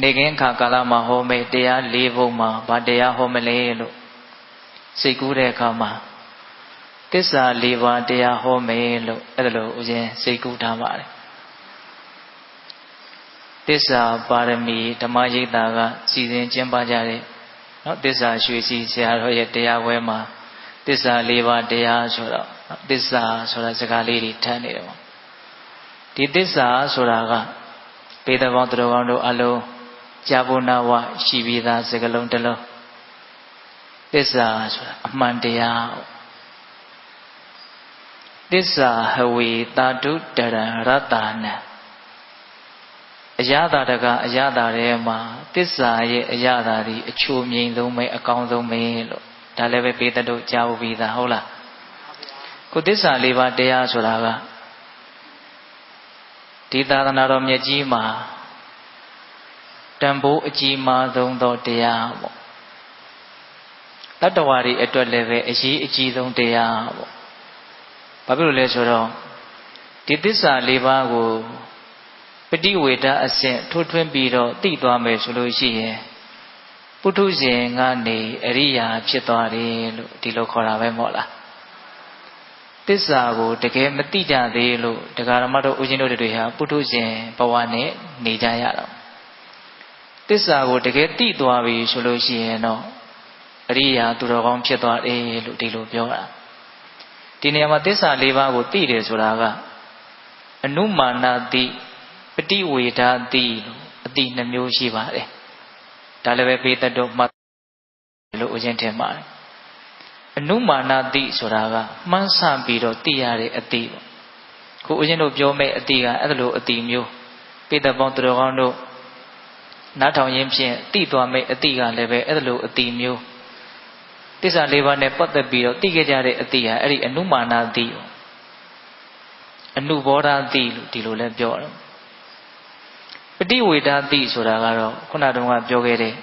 နေကင်းခါကာလမှာဟောမယ်တရား၄ဘုံမှာဗာတရားဟောမလဲလို့စိတ်ကူးတဲ့အခါမှာသစ္စာ၄ပါးတရားဟောမယ်လို့အဲ့ဒါလို့ဦးဇင်းစိတ်ကူးထားပါတယ်သစ္စာပါရမီဓမ္မရိပ်သာကစီစဉ်ကျင်းပကြတဲ့နော်သစ္စာရွှေစီဆရာတော်ရဲ့တရားပွဲမှာသစ္စာ၄ပါးတရားဆိုတော့သစ္စာဆိုတာစကားလေးတွေထမ်းနေတယ်ပေါ့ဒီသစ္စာဆိုတာကပေတပေါင်းသူတော်ကောင်းတို့အလုံးကြာဖို့နာဝရှိပြီးသားစကားလုံးတစ်လုံးသစ္စာဆိုတာအမှန်တရားသစ္စာဟဝေတာတုတရံရတ္တနံအရသာတကအရသာထဲမှာသစ္စာရဲ့အရသာဒီအချိုမြိန်ဆုံးပဲအကောင်းဆုံးပဲလို့ဒါလည်းပဲပေတတို့ကြားဖို့ပြီးသားဟုတ်လားကိုသစ္စာ၄ပါးတရားဆိုတာကဒီသာသနာတော်မြတ်ကြီးမှာတန်ဖိုးအကြီးမားဆုံးသောတရားပေါ့တတ္တဝါတွေအတွက်လည်းပဲအရေးအကြီးဆုံးတရားပေါ့ဘာဖြစ်လို့လဲဆိုတော့ဒီသစ္စာ၄ပါးကိုပฏิဝေဒအဆင့်ထိုးထွင်းပြီးတော့သိသွားမယ်ဆိုလို့ရှိရင်ပုထုဇဉ်ကနေအရိယာဖြစ်သွားတယ်လို့ဒီလိုခေါ်တာပဲမဟုတ်လားသစ္စာကိုတကယ်မသိကြသေးလို့တရားဓမ္မတို့ဦးဇင်းတို့တွေဟာပုထုဇဉ်ဘဝနဲ့နေကြရတော့သစ္စာကိုတကယ်သိသွားပြီဆိုလို့ရှိရင်တော့အရိယာသူတော်ကောင်းဖြစ်သွားတယ်လို့ဒီလိုပြောတာဒီနေရာမှာသစ္စာ၄ပါးကိုသိတယ်ဆိုတာကအနုမာနတိပฏิဝေဒတိလို့အတိနှမျိုးရှိပါတယ်ဒါလည်းပဲပေတတို့မှတ်လို့ဦးဇင်းထင်ပါတယ်အနုမာနတိဆိုတာကမှန်းဆပြီးတော့သိရတဲ့အတိပေါ့ခုဦးဇင်းတို့ပြောမဲ့အတိကအဲ့လိုအတိမျိုးပေတပေါင်းသူတော်ကောင်းတို့နားထောင်ရင်းဖြင့်သိသွားမဲ့အတိကလည်းပဲအဲ့လိုအတိမျိုးသစ္စာ၄ပါးနဲ့ပတ်သက်ပြီးတော့သိခဲ့ကြတဲ့အတိဟာအဲ့ဒီအနုမာနတိအနုဘောဓတိလို့ဒီလိုလဲပြောတယ်ပฏิဝေဒတိဆိုတာကတော့ခုနတုန်းကပြောခဲ့တဲ့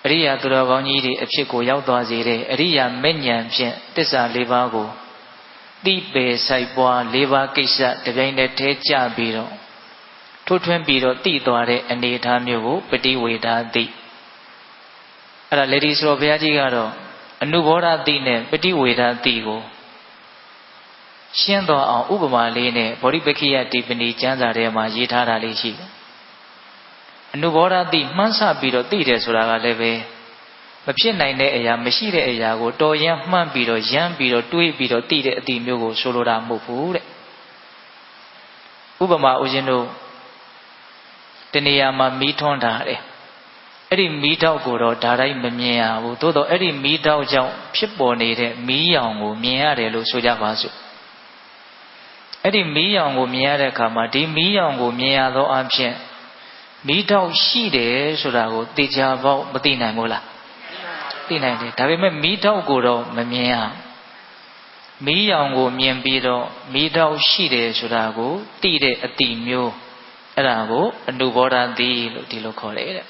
အရိယာသူတော်ကောင်းကြီးတွေအဖြစ်ကိုရောက်သွားစေတဲ့အရိယာမဲ့ဉဏ်ဖြင့်သစ္စာ၄ပါးကိုသိပေဆိုင်ပွား၄ပါးကိစ္စတပြိုင်တည်းထဲကြပြီးတော့ထိုးထွင်းပြီးတော့သိသွားတဲ့အနေအထားမျိုးကိုပฏิဝေဒတိအဲ့ဒါလေဒီဆိုတော့ဘုရားကြီးကတော့အနုဘောဓတိနဲ့ပฏิဝေဒတိကိုရှင်းသွားအောင်ဥပမာလေးနဲ့ဗောဓိပက္ခိယတိပဏိကျမ်းစာထဲမှာရေးထားတာလေးရှိတယ်အနုဘောဓတိမှန်းဆပြီးတော့သိတယ်ဆိုတာကလည်းပဲမဖြစ်နိုင်တဲ့အရာမရှိတဲ့အရာကိုတော်ရန်မှန်းပြီးတော့ရမ်းပြီးတော့တွေးပြီးတော့သိတဲ့အတိမျိုးကိုဆိုလိုတာမဟုတ်ဘူးတဲ့ဥပမာဦးဇင်းတို့တနေရာမှာမီးထွန်းထားတယ်အဲ့ဒီမီးတောက်ကိုတော့ဒါတိုင်းမမြင်ရဘူးသို့တော့အဲ့ဒီမီးတောက်ကြောင့်ဖြစ်ပေါ်နေတဲ့မီးရောင်ကိုမြင်ရတယ်လို့ဆိုကြပါစို့အဲ့ဒီမီးရောင်ကိုမြင်ရတဲ့အခါမှာဒီမီးရောင်ကိုမြင်ရသောအဖြစ်မီးတောက်ရှိတယ်ဆိုတာကိုသိကြပေါ့မသိနိုင်ဘူးလားသိနိုင်တယ်ဒါပေမဲ့မီးတောက်ကိုတော့မမြင်ရမီးရောင်ကိုမြင်ပြီးတော့မီးတောက်ရှိတယ်ဆိုတာကိုသိတဲ့အတိမျိုးအဲ့ဒါကိုအနုဘောဓတိလို့ဒီလိုခေါ်တယ်တဲ့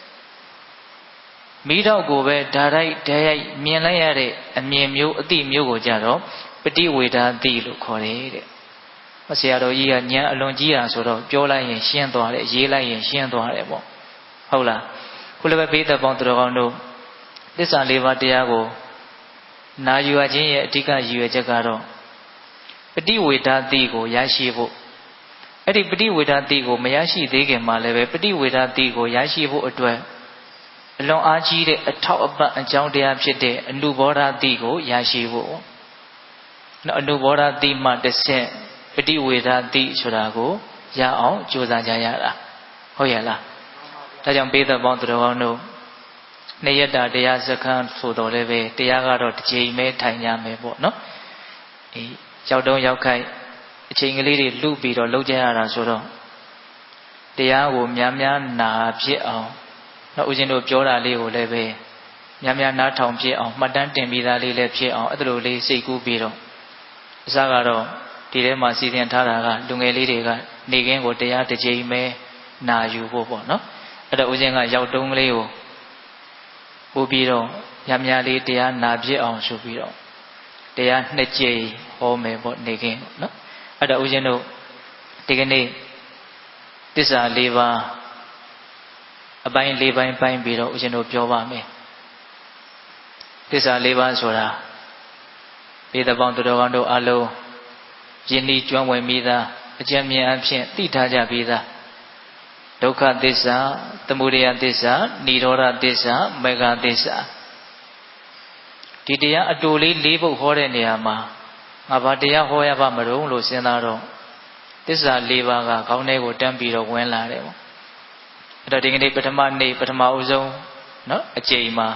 မီးတောက်ကိုပဲဓာတ်ရိုက်မြင်လိုက်ရတဲ့အမြင်မျိုးအတိမျိုးကိုကြတော့ပฏิဝေဒတိလို့ခေါ်တယ်တဲ့ဆရာတော်ကြီးကဉာဏ်အလွန်ကြီးတာဆိုတော့ပြောလိုက်ရင်ရှင်းသွားတယ်ရေးလိုက်ရင်ရှင်းသွားတယ်ပေါ့ဟုတ်လားခုလည်းပဲဘေးသက်ပေါင်းသူတော်ကောင်းတို့သစ္စာ၄ပါးတရားကိုနာယူရခြင်းရဲ့အဓိကရည်ရွယ်ချက်ကတော့ပฏิဝေဒတိကိုရရှိဖို့အဲ့ဒီပฏิဝေဒတိကိုမရရှိသေးခင်မှာလည်းပဲပฏิဝေဒတိကိုရရှိဖို့အတွက်အလွန်အားကြီးတဲ့အထောက်အပံ့အကြောင်းတရားဖြစ်တဲ့အနုဘောဓတိကိုရရှိဖို့အနုဘောဓတိမှတစ်ဆင့်ပฏิဝေဒတိဆိုတာကိုရအောင်ကြိုးစားကြရတာဟုတ်ရဲ့လားဒါကြောင့်ပေသက်ပေါင်းသူတော်ကောင်းတို့နေရတာတရားစခန်းဆိုတော်လည်းပဲတရားကတော့တစ်ချိန်ပဲထိုင်ကြမယ်ပေါ့နော်ရောက်တော့ရောက်ခိုက်အချိန်ကလေးတွေလူပြီးတော့လှုပ်ကြရတာဆိုတော့တရားကိုများများနာဖြစ်အောင်နော်ဦးဇင်းတို့ပြောတာလေးကိုလည်းပဲများများနားထောင်ဖြစ်အောင်မှတ်တမ်းတင်ပြီးသားလေးလည်းဖြစ်အောင်အဲ့လိုလေးစိတ်ကူးပြီးတော့အစကတော့ဒီထဲမှာစီစဉ်ထားတာကလူငယ်လေးတွေကနေခင်းကိုတရားတစ်ကြိမ်ပဲနာယူဖို့ပေါ့နော်အဲ့တော့ဦးဇင်းကရောက်တုံးကလေးကိုပို့ပြီးတော့များလေးတရားနာဖြစ်အောင်ဆိုပြီးတော့တရားနှစ်ကြိမ်ဟောမယ်ပေါ့နေခင်းနော်အဲ့တော့ဦးဇင်းတို့ဒီကနေ့သစ္စာ၄ပါး အပိုင်း၄ပိုင်းပိုင်းပြီးတော့ဦးဇင်းတို့ပြောပါမယ်သစ္စာ၄ပါးဆိုတာဒေသပေါင်းသူတော်ကောင်းတို့အလုံးယဉ်ဤကျွမ်းဝင်ပြီးသားအကျဉ်းမြင်အဖြစ်သိထားကြပြီးသားဒုက္ခသစ္စာသမုဒယသစ္စာនិရောဓသစ္စာမေဃသစ္စာဒီတရားအတူလေး၄ပုဒ်ဟောတဲ့နေရာမှာငါဘာတရားဟောရပါမလို့လို့စဉ်းစားတော့သစ္စာ၄ပါးကခေါင်းထဲကိုတန်းပြီးတော့ဝင်လာတယ်ပေါ့အဲ့တော့ဒီကနေ့ပထမနေ့ပထမဦးဆုံးနော်အကျိန်မှာ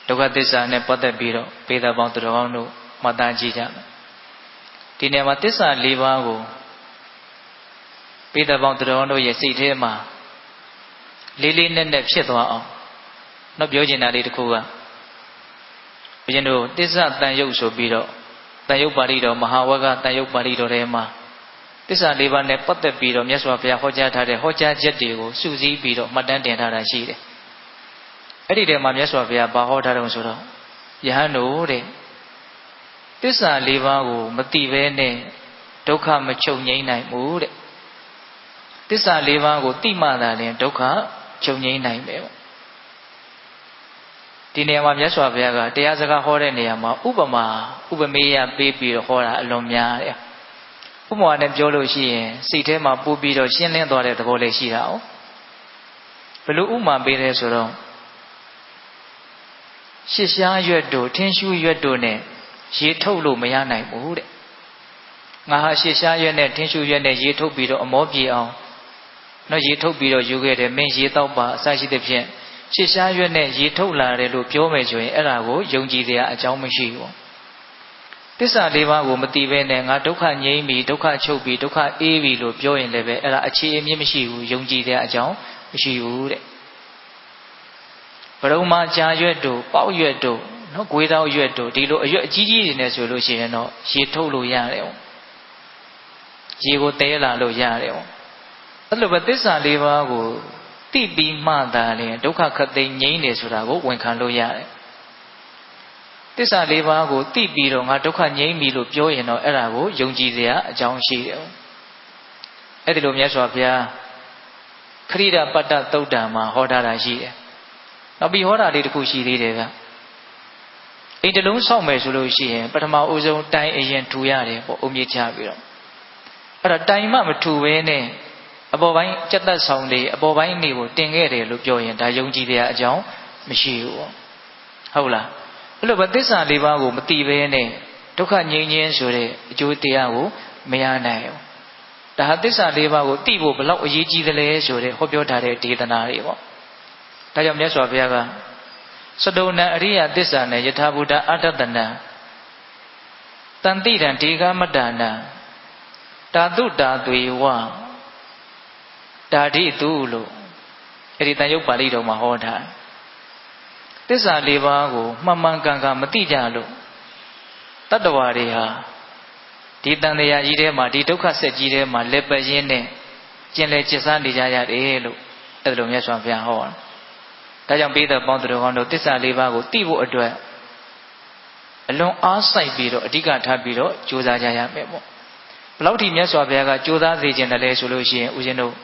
ဒုက္ခသစ္စာနဲ့ပတ်သက်ပြီးတော့ပေသာပေါင်းသူတော်ကောင်းတို့မှတ်သားကြည့်ကြမယ်ဒီနေရာမှာသစ္စာ၄ပါးကိုပေသာပေါင်းသူတော်ကောင်းတို့ရဲ့စိတ်ထဲမှာလေးလေးနက်နက်ဖြစ်သွားအောင်နော်ပြောချင်တာလေးတစ်ခုကဘုရင်တို့သစ္စာတန်ရုပ်ဆိုပြီးတော့တန်ရုပ်ပါဠိတော်မဟာဝဂတန်ရုပ်ပါဠိတော်ထဲမှာသစ္စာ၄ပါးနဲ့ပတ်သက်ပြီးတော့မြတ်စွာဘုရားဟောကြားထားတဲ့ဟောကြားချက်တွေကိုစုစည်းပြီးတော့မှတ်တမ်းတင်ထားတာရှိတယ်အဲ့ဒီထဲမှာမြတ်စွာဘုရားဘာဟောထားတယ်ဆိုတော့ယဟန်တို့တဲ့သစ္စာ၄ပါးကိုမသိဘဲနဲ့ဒုက္ခမချုပ်ငြိမ်းနိုင်ဘူးတဲ့သစ္စာ၄ပါးကိုသိမှသာလျှင်ဒုက္ခချုပ်ငြိမ်းနိုင်မယ်ပေါ့ဒီနေရာမှာမြတ်စွာဘုရားကတရားစကားဟောတဲ့နေရာမှာဥပမာဥပမေယပေးပြီးတော့ဟောတာအလွန်များတယ်ဥပမာနဲ့ပြောလို့ရှိရင်စိတ်ထဲမှာပို့ပြီးတော့ရှင်းလင်းသွားတဲ့သဘောလေးရှိတာ哦ဘယ်လိုဥပမာပေးလဲဆိုတော့ရှစ်ရှားရွက်တို့ထင်းရှူးရွက်တို့နဲ့ရေထုတ်လို့မရနိုင်ဘူးတဲ့ငါဟာရှစ်ရှားရွက်နဲ့ထင်းရှူးရွက်နဲ့ရေထုတ်ပြီးတော့အမောပြေအောင်နော်ရေထုတ်ပြီးတော့ယူခဲ့တယ်မင်းရေတောက်ပါအစရှိသဖြင့်ရှစ်ရှားရွက်နဲ့ရေထုတ်လာတယ်လို့ပြောမယ်ဆိုရင်အဲ့ဒါကိုယုံကြည်တဲ့အကြောင်းမရှိဘူးသစ္စာ၄ပါးကိုမသိဘဲနဲ့ငါဒုက္ခငြိမ်းပြီဒုက္ခချုပ်ပြီဒုက္ခအေးပြီလို့ပြောရင်လည်းပဲအဲ့ဒါအခြေအမြစ်မရှိဘူးယုံကြည်တဲ့အကြောင်းမရှိဘူးတဲ့ဘရုံမာကြာရွက်တို့ပေါက်ရွက်တို့နော်ဂွေးတောက်ရွက်တို့ဒီလိုအရွက်အကြီးကြီးတွေနဲ့ဆိုလို့ရှိရင်တော့ရေထုတ်လို့ရတယ်ရေကိုတဲလာလို့ရတယ်အဲ့လိုပဲသစ္စာ၄ပါးကိုသိပြီးမှသာလျှင်ဒုက္ခခတ်သိမ်းငြိမ်းတယ်ဆိုတာကိုဝန်ခံလို့ရတယ်သစ္စာ၄ပါးကိုသိပြီးတော့ငါဒုက္ခငြိမ်းပြီလို့ပြောရင်တော့အဲ့ဒါကိုယုံကြည်စရာအကြောင်းရှိတယ်အဲ့ဒီလိုမြတ်စွာဘုရားခရိဒပတ္တသုတ်တံမှာဟောထားတာရှိတယ်နောက်ပြီးဟောတာလေးတစ်ခုရှိသေးတယ်ဗျအိမ်တလုံးဆောက်မယ်ဆိုလို့ရှိရင်ပထမဦးဆုံးတိုင်အရင်ထူရတယ်ပေါ့အုံမြစ်ချပြီးတော့အဲ့ဒါတိုင်မှမထူဘဲနဲ့အပေါ်ပိုင်းကြက်သက်ဆောင်တွေအပေါ်ပိုင်းနေကိုတင်ခဲ့တယ်လို့ပြောရင်ဒါယုံကြည်တဲ့အကြောင်းမရှိဘူးဟုတ်လားအဲ့လိုပဲသစ္စာ၄ပါးကိုမသိဘဲနဲ့ဒုက္ခငြိမ်းခြင်းဆိုတဲ့အကျိုးတရားကိုမရနိုင်ဘူးဒါဟာသစ္စာ၄ပါးကိုသိဖို့ဘလောက်အရေးကြီးသလဲဆိုတဲ့ဟောပြောထားတဲ့ဒေသနာတွေပေါ့ဒါကြောင့်မြတ်စွာဘုရားကသဒုဏအရိယသစ္စာနဲ့ယထာဘုဒ္ဓအတ္တတနံတန်တိတံဒေဂမတ္တနံတာတုတာသွေဝတာဓိတုလို့အဲ့ဒီတန်ရုပ်ပါဠိတော်မှာဟောထားသစ္စာ၄ပါးကိုမှန်မှန်ကန်ကန်မသိကြလို့တတ္တဝါတွေဟာဒီတန်တရားကြီးထဲမှာဒီဒုက္ခဆက်ကြီးထဲမှာလက်ပရင်းနဲ့ကျင်လည်ကျဆနေကြရတယ်လို့အဲ့လိုမြတ်စွာဘုရားဟောတာဒါကြောင့်ပိဿပေါင်းသူတော်ကောင်းတို့သစ္စာ၄ပါးကိုသိဖို့အတွက်အလွန်အားစိုက်ပြီးတော့အဓိကထားပြီးတော့ကြိုးစားကြရမယ်ပေါ့ဘလောက်ထိမြတ်စွာဘုရားကကြိုးစားစေခြင်းတယ်လဲဆိုလို့ရှိရင်ဦးဇင်းတို့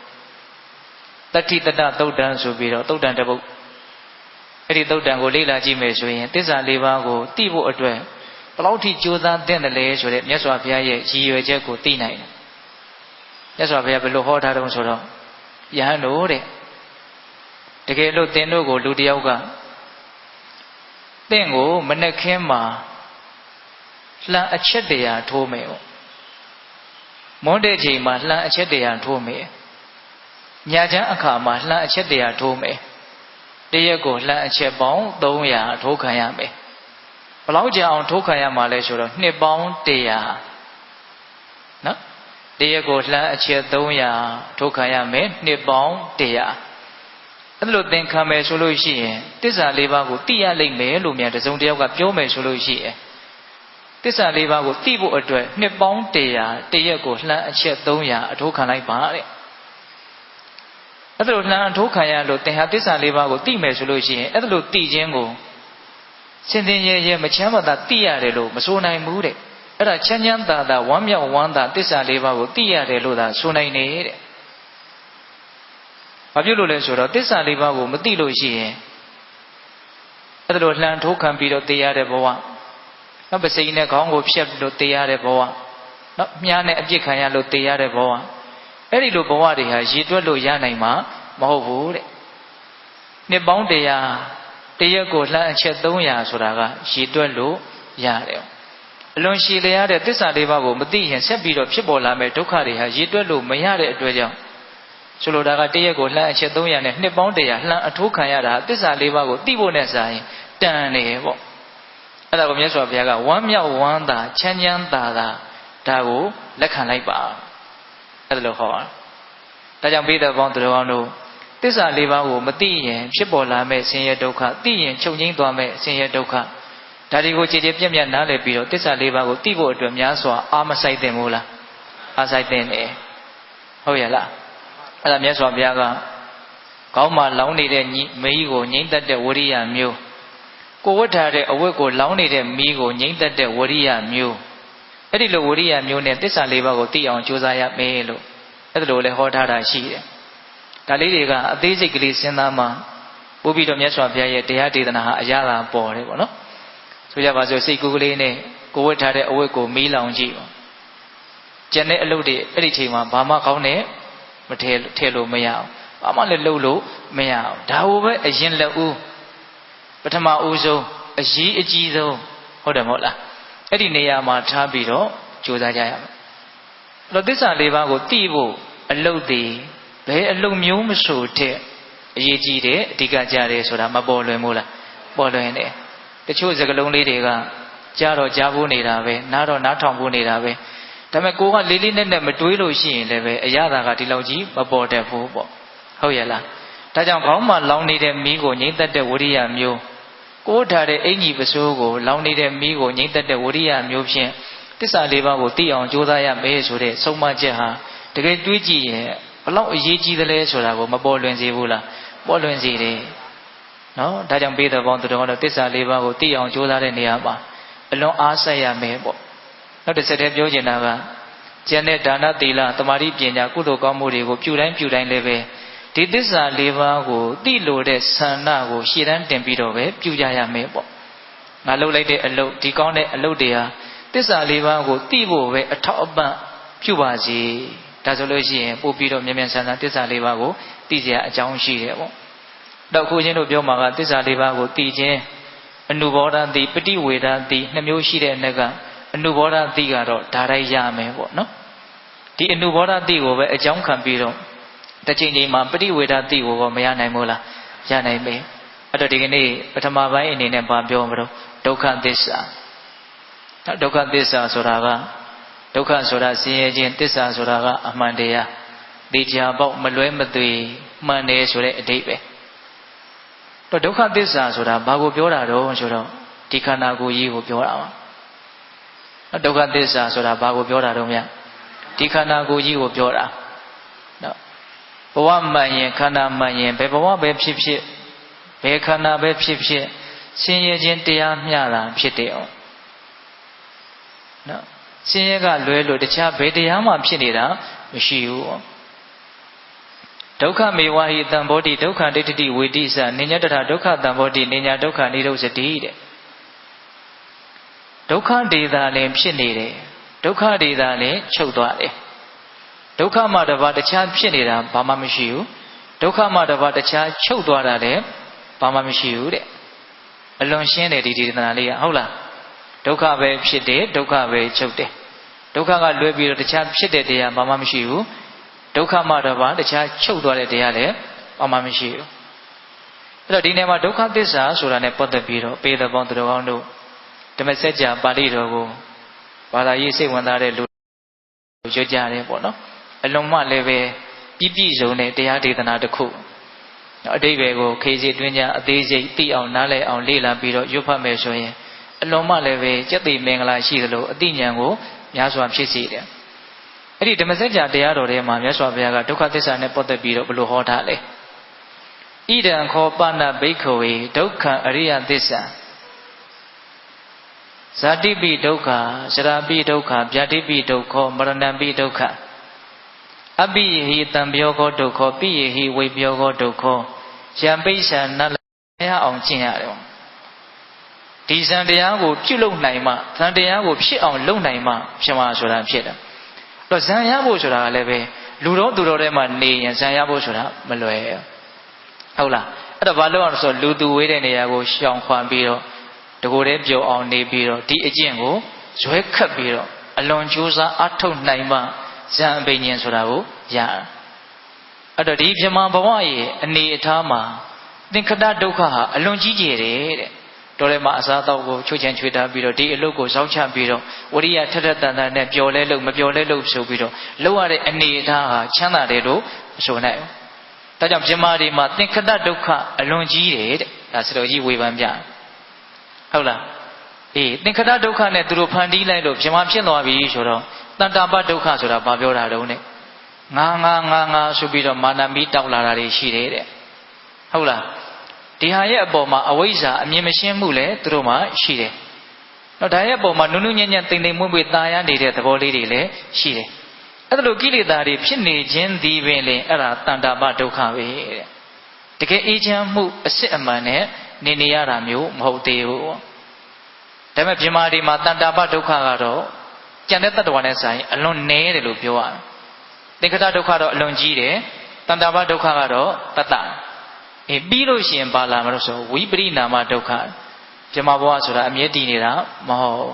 တတ္ထိတတသုတ်တံဆိုပြီးတော့သုတ်တံတစ်ပုဒ်အဲ့ဒီသုတ်တံကိုလေ့လာကြည့်မယ်ဆိုရင်သစ္စာ၄ပါးကိုသိဖို့အတွက်ဘလောက်ထိကြိုးစားသင့်တယ်လဲဆိုတဲ့မြတ်စွာဘုရားရဲ့ရည်ရွယ်ချက်ကိုသိနိုင်တယ်မြတ်စွာဘုရားဘယ်လိုဟောထားတုံးဆိုတော့ယဟန်တို့တဲ့တကယ်လို့သင်တို့ကိုလူတစ်ယောက်ကသင်ကိုမနှက်ခင်းမှာလှန်အချက်တရာထိုးမယ်ပေါ့မွန်းတဲ့ချိန်မှာလှန်အချက်တရာထိုးမယ်ညချမ်းအခါမှာလှန်အချက်တရာထိုးမယ်တရက်ကိုလှန်အချက်ပေါင်း300ထိုးခံရမယ်ဘယ်လောက်ကြာအောင်ထိုးခံရမှာလဲဆိုတော့နှစ်ပေါင်း100နော်တရက်ကိုလှန်အချက်300ထိုးခံရမယ်နှစ်ပေါင်း100အဲ့လိုသင်ခံမယ်ဆိုလို့ရှိရင်သစ္စာ၄ပါးကိုသိရလိမ့်မယ်လို့မြန်တစုံတစ်ယောက်ကပြောမယ်ဆိုလို့ရှိရင်သစ္စာ၄ပါးကိုသိဖို့အတွက်နှစ်ပေါင်း100တရက်ကိုလှမ်းအချက်300အထိုးခံလိုက်ပါတဲ့အဲ့ဒါလိုလှမ်းအထိုးခံရလို့သင်ဟာသစ္စာ၄ပါးကိုသိမယ်ဆိုလို့ရှိရင်အဲ့ဒါလိုသိခြင်းကိုစင်တင်ရဲမချမ်းသာသိရတယ်လို့မဆိုနိုင်ဘူးတဲ့အဲ့ဒါချမ်းချမ်းသာသာဝမ်းမြောက်ဝမ်းသာသစ္စာ၄ပါးကိုသိရတယ်လို့သာဆိုနိုင်နေတဲ့ ဘာဖြစ်လို့လဲဆိုတော့သစ္စာလေးပါးကိုမသိလို့ရှိရင်အဲ့ဒါလိုလှန်ထိုးခံပြီးတော့တရားတဲ့ဘဝနော်ပစိန်နဲ့ခေါင်းကိုဖြတ်ပြီးတော့တရားတဲ့ဘဝနော်မြားနဲ့အပြစ်ခံရလို့တရားတဲ့ဘဝအဲ့ဒီလိုဘဝတွေဟာရည်တွက်လို့ရနိုင်မှာမဟုတ်ဘူးတဲ့နှစ်ပေါင်းတရားတရက်ကိုလှမ်းအချက်300ဆိုတာကရည်တွက်လို့ရတယ်အလွန်ရှည်လျားတဲ့သစ္စာလေးပါးကိုမသိရင်ဆက်ပြီးတော့ဖြစ်ပေါ်လာမဲ့ဒုက္ခတွေဟာရည်တွက်လို့မရတဲ့အတွက်ကြောင့်ဆိုလိုတာကတရက်ကိုလှမ်းအချက်300နဲ့နှစ်ပေါင်း100လှမ်းအထိုးခံရတာသစ္စာလေးပါးကိုသိဖို့နဲ့စာရင်တန်နေပေါ့အဲ့ဒါကိုမြတ်စွာဘုရားကဝမ်းမြောက်ဝမ်းသာချမ်းချမ်းသာသာဒါကိုလက်ခံလိုက်ပါအဲ့ဒါလို့ဟောတာဒါကြောင့်ဘိဓဘောင်းသူတော်ကောင်းတို့သစ္စာလေးပါးကိုမသိရင်ဖြစ်ပေါ်လာမဲ့ဆင်းရဲဒုက္ခသိရင်ချုပ်ငြိမ်းသွားမဲ့ဆင်းရဲဒုက္ခဒါတွေကိုကြည်ကြည်ပြည့်ပြည့်နားလည်ပြီးတော့သစ္စာလေးပါးကိုသိဖို့အတွက်များစွာအာမဆိုင်သင့်မို့လားအာဆိုင်သင့်တယ်ဟုတ်ရဲ့လားအဲ့ဒါမြတ်စွာဘုရားကကောင်းမှလောင်းနေတဲ့မီးကိုငြိမ့်သက်တဲ့ဝရိယမျိုးကိုဝတ်ထားတဲ့အဝတ်ကိုလောင်းနေတဲ့မီးကိုငြိမ့်သက်တဲ့ဝရိယမျိုးအဲ့ဒီလိုဝရိယမျိုးနဲ့သစ္စာလေးပါးကိုသိအောင်ကြိုးစားရမယ်လို့အဲ့ဒါလိုလည်းဟောထားတာရှိတယ်ဒါလေးတွေကအသေးစိတ်ကလေးစဉ်းစားမှပို့ပြီးတော့မြတ်စွာဘုရားရဲ့တရားဒေသနာဟာအရသာပေါ်တယ်ပေါ့နော်ဆိုကြပါစို့စိတ်ကူးကလေးနဲ့ကိုဝတ်ထားတဲ့အဝတ်ကိုမီးလောင်ကြည့်ပေါ့ကျန်တဲ့အလုပ်တွေအဲ့ဒီချိန်မှာဘာမှကောင်းတဲ့မထည့်လို့မရအောင်ဘာမှလည်းလုပ်လို့မရအောင်ဒါကိုပဲအရင်လက်ဦးပထမဦးဆုံးအရေးအကြီးဆုံးဟုတ်တယ်မဟုတ်လားအဲ့ဒီနေရာမှာထားပြီးတော့ကြိုးစားကြရမယ်အဲ့တော့သစ္စာလေးပါးကိုသိဖို့အလုပ်တွေဘယ်အလုပ်မျိုးမဆိုတဲ့အရေးကြီးတယ်အဓိကကြတယ်ဆိုတာမပေါ်လွင်ဘူးလားပေါ်လွင်တယ်တချို့စကားလုံးလေးတွေကကြားတော့ကြားဖို့နေတာပဲနားတော့နားထောင်ဖို့နေတာပဲဒါပေမဲ့ကိုကလေးလေးနက်နက်မတွေးလို့ရှိရင်လည်းပဲအရသာကဒီလောက်ကြီးမပေါ်တတ်ဘူးပေါ့ဟုတ်ရဲ့လားဒါကြောင့်ခေါင်းမှာလောင်နေတဲ့မီးကိုငြိမ့်သက်တဲ့ဝရိယမျိုးကိုးထားတဲ့အင်ကြီးပစိုးကိုလောင်နေတဲ့မီးကိုငြိမ့်သက်တဲ့ဝရိယမျိုးဖြင့်သစ္စာလေးပါးကိုသိအောင်ကြိုးစားရမယ်ဆိုတဲ့ဆုံးမချက်ဟာတကယ်တွေးကြည့်ရင်ဘလောက်အရေးကြီးသလဲဆိုတာကိုမပေါ်လွင်စေဘူးလားပေါ်လွင်စေတယ်နော်ဒါကြောင့်ဘိဓဘောင်းသူတော်ကတော့သစ္စာလေးပါးကိုသိအောင်ကြိုးစားတဲ့နေရာမှာအလွန်အားဆက်ရမယ်ပေါ့နောက်တစ်ဆက်တည်းပြောချင်တာကကျန်တဲ့ဒါနသီလသမာဓိပညာကုသိုလ်ကောင်းမှုတွေကိုပြုတိုင်းလည်းပဲဒီသစ္စာလေးပါးကိုသိလို့တဲ့ဆန္ဒကိုရှေ့တန်းတင်ပြီးတော့ပဲပြုကြရမယ်ပေါ့ငါလုပ်လိုက်တဲ့အလုပ်ဒီကောင်းတဲ့အလုပ်တွေဟာသစ္စာလေးပါးကိုသိဖို့ပဲအထောက်အပံ့ပြုပါစေဒါဆိုလို့ရှိရင်ပို့ပြီးတော့မြန်မြန်ဆန်ဆန်သစ္စာလေးပါးကိုသိစရာအကြောင်းရှိတယ်ပေါ့တော့ခုချင်းတို့ပြောမှာကသစ္စာလေးပါးကိုသိခြင်းအနုဘောဓတိပฏิဝေဒတိနှစ်မျိုးရှိတဲ့အနက်ကအနုဘောဓတိကတော့ဒါတိုင်းရမယ်ပေါ့နော်ဒီအနုဘောဓတိကိုပဲအကြောင်းခံပြီးတော့တစ်ချိန်ချိန်မှာပฏิဝေဒတိကိုမရနိုင်ဘူးလားရနိုင်မယ်အဲ့တော့ဒီကနေ့ပထမပိုင်းအနေနဲ့ဗာပြောမလို့ဒုက္ခသစ္စာဒုက္ခသစ္စာဆိုတာကဒုက္ခဆိုတာဆင်းရဲခြင်းသစ္စာဆိုတာကအမှန်တရားသိကြပေါက်မလွဲမသွေမှန်တယ်ဆိုတဲ့အဓိပ္ပာယ်တော့ဒုက္ခသစ္စာဆိုတာဘာကိုပြောတာတော့ဆိုတော့ဒီခန္ဓာကိုယ်ကြီးကိုပြောတာပါဒုက္ခသစ္စာဆိုတာဘာကိုပြောတာတော့မြတ်ဒီခန္ဓာကိုယ်ကြီးကိုပြောတာနော်ဘဝမှန်ရင်ခန္ဓာမှန်ရင်ဘယ်ဘဝပဲဖြစ်ဖြစ်ဘယ်ခန္ဓာပဲဖြစ်ဖြစ်ဆင်းရဲခြင်းတရားမျှတာဖြစ်တယ်အောင်နော်ဆင်းရဲကလွဲလို့တခြားဘယ်တရားမှဖြစ်နေတာမရှိဘူးဒုက္ခမေဝဟိတံဘောတိဒုက္ခဒိဋ္ဌိဝေတိစနိညတထဒုက္ခတံဘောတိနိညာဒုက္ခនិရောဓတိတဲ့ဒုက္ခဒေသာလည်းဖြစ်နေတယ်ဒုက္ခဒေသာလည်းချုပ်သွားတယ်ဒုက္ခမှတပါးတခြားဖြစ်နေတာဘာမှမရှိဘူးဒုက္ခမှတပါးတခြားချုပ်သွားတာလည်းဘာမှမရှိဘူးတဲ့အလွန်ရှင်းတယ်ဒီဒေသနာလေးကဟုတ်လားဒုက္ခပဲဖြစ်တယ်ဒုက္ခပဲချုပ်တယ်ဒုက္ခကလွဲပြီးတော့တခြားဖြစ်တဲ့တရားဘာမှမရှိဘူးဒုက္ခမှတပါးတခြားချုပ်သွားတဲ့တရားလည်းဘာမှမရှိဘူးအဲ့တော့ဒီနေရာမှာဒုက္ခသစ္စာဆိုတာနဲ့ပတ်သက်ပြီးတော့ပေသပေါင်းသူတော်ကောင်းတို့ဓမ္မစကြာပါဠိတော်ကိုဘာသာရေးစိတ်ဝင်စားတဲ့လူရွတ်ကြတယ်ပေါ့နော်အလုံးမလည်းပဲပြည့်စုံတဲ့တရားဒေသနာတစ်ခုအတိတ်ပဲကိုခေစီတွင်းကြအသေးစိတ်သိအောင်နားလည်အောင်လေ့လာပြီးတော့ရွတ်ဖတ်မယ်ဆိုရင်အလုံးမလည်းပဲစက်သိမင်္ဂလာရှိသလိုအသိဉာဏ်ကိုများစွာဖြစ်စေတယ်အဲ့ဒီဓမ္မစကြာတရားတော်ထဲမှာမြတ်စွာဘုရားကဒုက္ခသစ္စာနဲ့ပတ်သက်ပြီးတော့ဘယ်လိုဟောထားလဲဣဒံခောပနဘိက္ခဝေဒုက္ခအရိယသစ္စာဇာတိပိဒုက္ခသရာပိဒုက္ခဗျာတိပိဒုက္ခမရဏံပိဒုက္ခ အပိယဟိတံပြောကောဒုက္ခပိယဟိဝိပြောကောဒုက္ခယံပိဿာနတ်ရအောင်ကျင့်ရတယ်ဒီဇန်တရားကိုပြုလုပ်နိုင်မှဇန်တရားကိုဖြစ်အောင်လုပ်နိုင်မှဖြစ်မှာဆိုတာဖြစ်တယ်တော့ဇန်ရဖို့ဆိုတာကလည်းပဲလူတော်သူတော်ထဲမှာနေရင်ဇန်ရဖို့ဆိုတာမလွယ်ဟုတ်လားအဲ့တော့ဘာလို့အောင်ဆိုလူသူဝေးတဲ့နေရာကိုရှောင်ခွာပြီးတော့တကိုယ်တည်းပျော်အောင်နေပြီးတော့ဒီအကျင့်ကိုဇွဲခတ်ပြီးတော့အလွန်ကြိုးစားအထုတ်နိုင်မှဇန်အပိဉ္စဆိုတာကိုရအဲ့တော့ဒီပြမဘဝရဲ့အနေအထားမှာသင်္ခတဒုက္ခဟာအလွန်ကြီးကျယ်တယ်တဲ့တော်လည်းမအစားတော့ကိုချွတ်ချင်ချွေတာပြီးတော့ဒီအလုပ်ကိုစောင့်ချပြီးတော့ဝရိယထက်ထက်တန်တန်နဲ့ပျော်လဲလို့မပျော်လဲလို့ဆိုပြီးတော့လောက်ရတဲ့အနေအထားဟာချမ်းသာတယ်လို့မဆိုနိုင်ဘူးဒါကြောင့်ပြမတွေမှာသင်္ခတဒုက္ခအလွန်ကြီးတယ်တဲ့ဒါစတော်ကြီးဝေဖန်ပြဟုတ်လားအေးသင်္ခတဒုက္ခနဲ့သူတို့ဖန်တီးလိုက်လို့ပြမဖြစ်သွားပြီဆိုတော့တန်တာပဒုက္ခဆိုတာဘာပြောတာတုံးနဲ့ငါဆိုပြီးတော့မာနမီတောက်လာတာတွေရှိတယ်တဲ့ဟုတ်လားဒီဟာရဲ့အပေါ်မှာအဝိဇ္ဇာအမြင်မရှင်းမှုလည်းသူတို့မှာရှိတယ်။တော့ဒါရဲ့အပေါ်မှာနုနုညံ့ညံ့တိမ်တိမ်မွေ့မွေ့ตายရနေတဲ့သဘောလေးတွေလည်းရှိတယ်။အဲ့ဒါလိုကိလေသာတွေဖြစ်နေခြင်းဒီပင်လေအဲ့ဒါတန်တာပဒုက္ခပဲတဲ့။တကယ်အေးချမ်းမှုအစစ်အမှန်နဲ့နေရတာမျိုးမဟုတ်သေးဘူး။ဒါပေမဲ့ပြမာဒီမှာတန်တာပဒုက္ခကတော့ကြံတဲ့တ attva နဲ့ဆိုင်အလွန်နည်းတယ်လို့ပြောရတယ်။သင်္ခတဒုက္ခတော့အလွန်ကြီးတယ်။တန်တာပဒုက္ခကတော့တတပြီးလို့ရှိရင်ပါလာမလို့ဆိုဝိပရိနာမဒုက္ခပြမဘဝဆိုတာအမြဲတည်နေတာမဟုတ်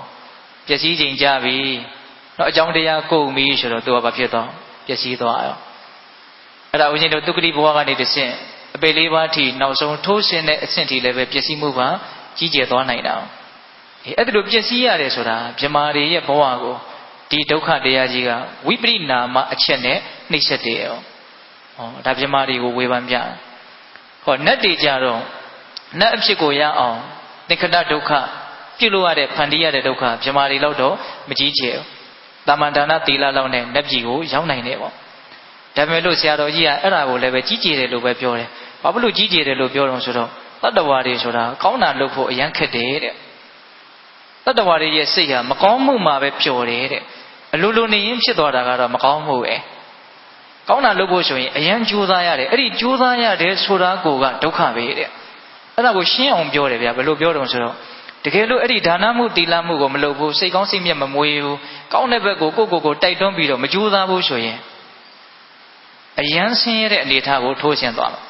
ပျက်စီးခြင်းကြပြီတော့အကြောင်းတရားကုန်ပြီဆိုတော့သူကဘာဖြစ်သွားပျက်စီးသွားရောအဲ့ဒါဦးဇင်းတို့ဒုက္ခတိဘဝကနေတဆင့်အပေလေးပါးထိနောက်ဆုံးထိုးဆင်းတဲ့အဆင့်ထိလည်းပဲပျက်စီးမှုကကြီးကျယ်သွားနိုင်တာအဲ့ဒါလိုပျက်စီးရတယ်ဆိုတာပြမတွေရဲ့ဘဝကိုဒီဒုက္ခတရားကြီးကဝိပရိနာမအချက်နဲ့နှိမ့်ဆက်တယ်ရောဒါပြမတွေကိုဝေဖန်ပြဟောနတ်တွေကြတော့နတ်အဖြစ်ကိုရအောင်သင်္ခတဒုက္ခပြုလို့ရတဲ့ဖန်တီးရတဲ့ဒုက္ခပြမာတွေလောက်တော့မကြီးကျယ်ဘူးတာမန်ဒါနသီလလောက်နဲ့နတ်ပြည်ကိုရောက်နိုင်တယ်ပေါ့ဒါပေမဲ့လို့ဆရာတော်ကြီးကအဲ့ဒါကိုလည်းပဲကြီးကျယ်တယ်လို့ပဲပြောတယ်ဘာဖြစ်လို့ကြီးကျယ်တယ်လို့ပြောတော့ဆိုတော့တတ္တဝါတွေဆိုတာကောင်းတာလုပ်ဖို့အရန်ခက်တယ်တဲ့တတ္တဝါတွေရဲ့စိတ်ဟာမကောင်းမှုမှာပဲပျော်တယ်တဲ့အလိုလိုနေရင်ဖြစ်သွားတာကတော့မကောင်းမှုပဲကောင်းတာလုပ်ဖို့ဆိုရင်အရန်ကြိုးစားရတယ်အဲ့ဒီကြိုးစားရတယ်ဆိုတာကိုကဒုက္ခပဲတဲ့အဲ့ဒါကိုရှင်းအောင်ပြောတယ်ဗျာဘယ်လိုပြောတော့ဆိုတော့တကယ်လို့အဲ့ဒီဒါနမှုတီလမှုကိုမလုပ်ဘူးစိတ်ကောင်းစိတ်မြတ်မမွေးဘူးကောင်းတဲ့ဘက်ကိုကိုတိုက်တွန်းပြီးတော့မကြိုးစားဘူးဆိုရင်အရန်ဆင်းရဲတဲ့အနေအထားကိုထိုးဆင်းသွားမှာ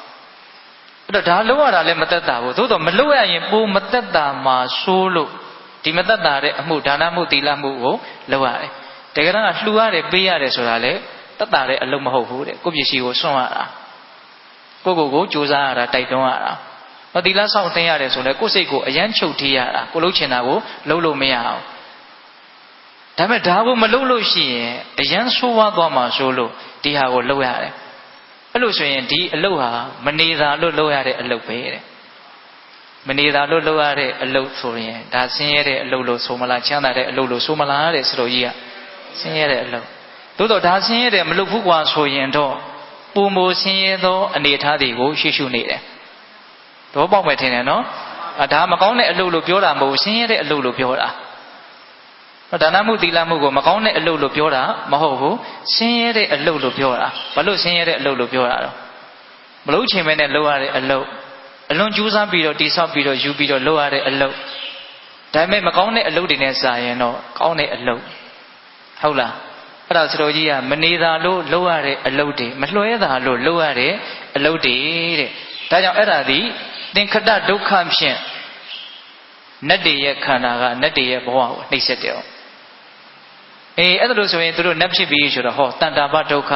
အဲ့တော့ဒါလုပ်ရတာလည်းမသက်သာဘူးသို့တော့မလုပ်ရရင်ပိုမသက်သာမှာဆိုးလို့ဒီမသက်သာတဲ့အမှုဒါနမှုတီလမှုကိုလုပ်ရတယ်တကယ်တော့လှူရတယ်ပေးရတယ်ဆိုတာလေတတ်တာတဲ့အလုံးမဟုတ်ဘူးတဲ့ကိုယ့်ပစ္စည်းကိုစွန့်ရတာကိုကြိုးစားရတာတိုက်တွန်းရတာတော့ဒီလားဆောက်တင်ရတယ်ဆိုလဲကိုယ့်စိတ်ကိုအယမ်းချုပ်ထေးရတာကိုလှုပ်ချင်တာကိုလှုပ်လို့မရအောင်ဒါပေမဲ့ဒါကိုမလှုပ်လို့ရှိရင်အယမ်းဆိုးဝါးသွားမှာဆိုလို့ဒီဟာကိုလှုပ်ရတယ်အဲ့လိုဆိုရင်ဒီအလုပ်ဟာမနေတာလို့လှုပ်ရတဲ့အလုပ်ပဲတဲ့မနေတာလို့လှုပ်ရတဲ့အလုပ်ဆိုရင်ဒါဆင်းရဲတဲ့အလုပ်လို့ဆိုမလားချမ်းသာတဲ့အလုပ်လို့ဆိုမလားတဲ့ဆိုလိုကြီးကဆင်းရဲတဲ့အလုပ်သို့တော့ဒါဆင်းရဲတယ်မလုပ်ဘူးကွာဆိုရင်တော့ပုံမဆင်းရဲသောအနေအထားတွေကိုရှုနေတယ်သဘောပေါက်မယ်ထင်တယ်နော်ဒါမကောင်းတဲ့အလုပ်လို့ပြောတာမဟုတ်ဆင်းရဲတဲ့အလုပ်လို့ပြောတာဒါနမှုသီလမှုကိုမကောင်းတဲ့အလုပ်လို့ပြောတာမဟုတ်ဘူးဆင်းရဲတဲ့အလုပ်လို့ပြောတာဘာလို့ဆင်းရဲတဲ့အလုပ်လို့ပြောတာတော့မလုပ်ချင်မဲနဲ့လုပ်ရတဲ့အလုပ်အလွန်ကြိုးစားပြီးတော့တိဆောက်ပြီးတော့ယူပြီးတော့လုပ်ရတဲ့အလုပ်ဒါပေမဲ့မကောင်းတဲ့အလုပ်တွေနဲ့စာရင်တော့ကောင်းတဲ့အလုပ်ဟုတ်လားအဲ့ဒါဆိုတော့ကြီးကမနေတာလို့လုပ်ရတဲ့အလုပ်တွေမလွှဲတာလို့လုပ်ရတဲ့အလုပ်တွေတဲ့ဒါကြောင့်အဲ့ဒါဒီသင်္ခတဒုက္ခဖြင့်နတ်တွေရဲ့ခန္ဓာကနတ်တွေရဲ့ဘဝကိုနှိပ်စက်တယ်အဲ့ဒါလို့ဆိုရင်သူတို့နတ်ဖြစ်ပြီးဆိုတော့ဟောတန်တာပဒုက္ခ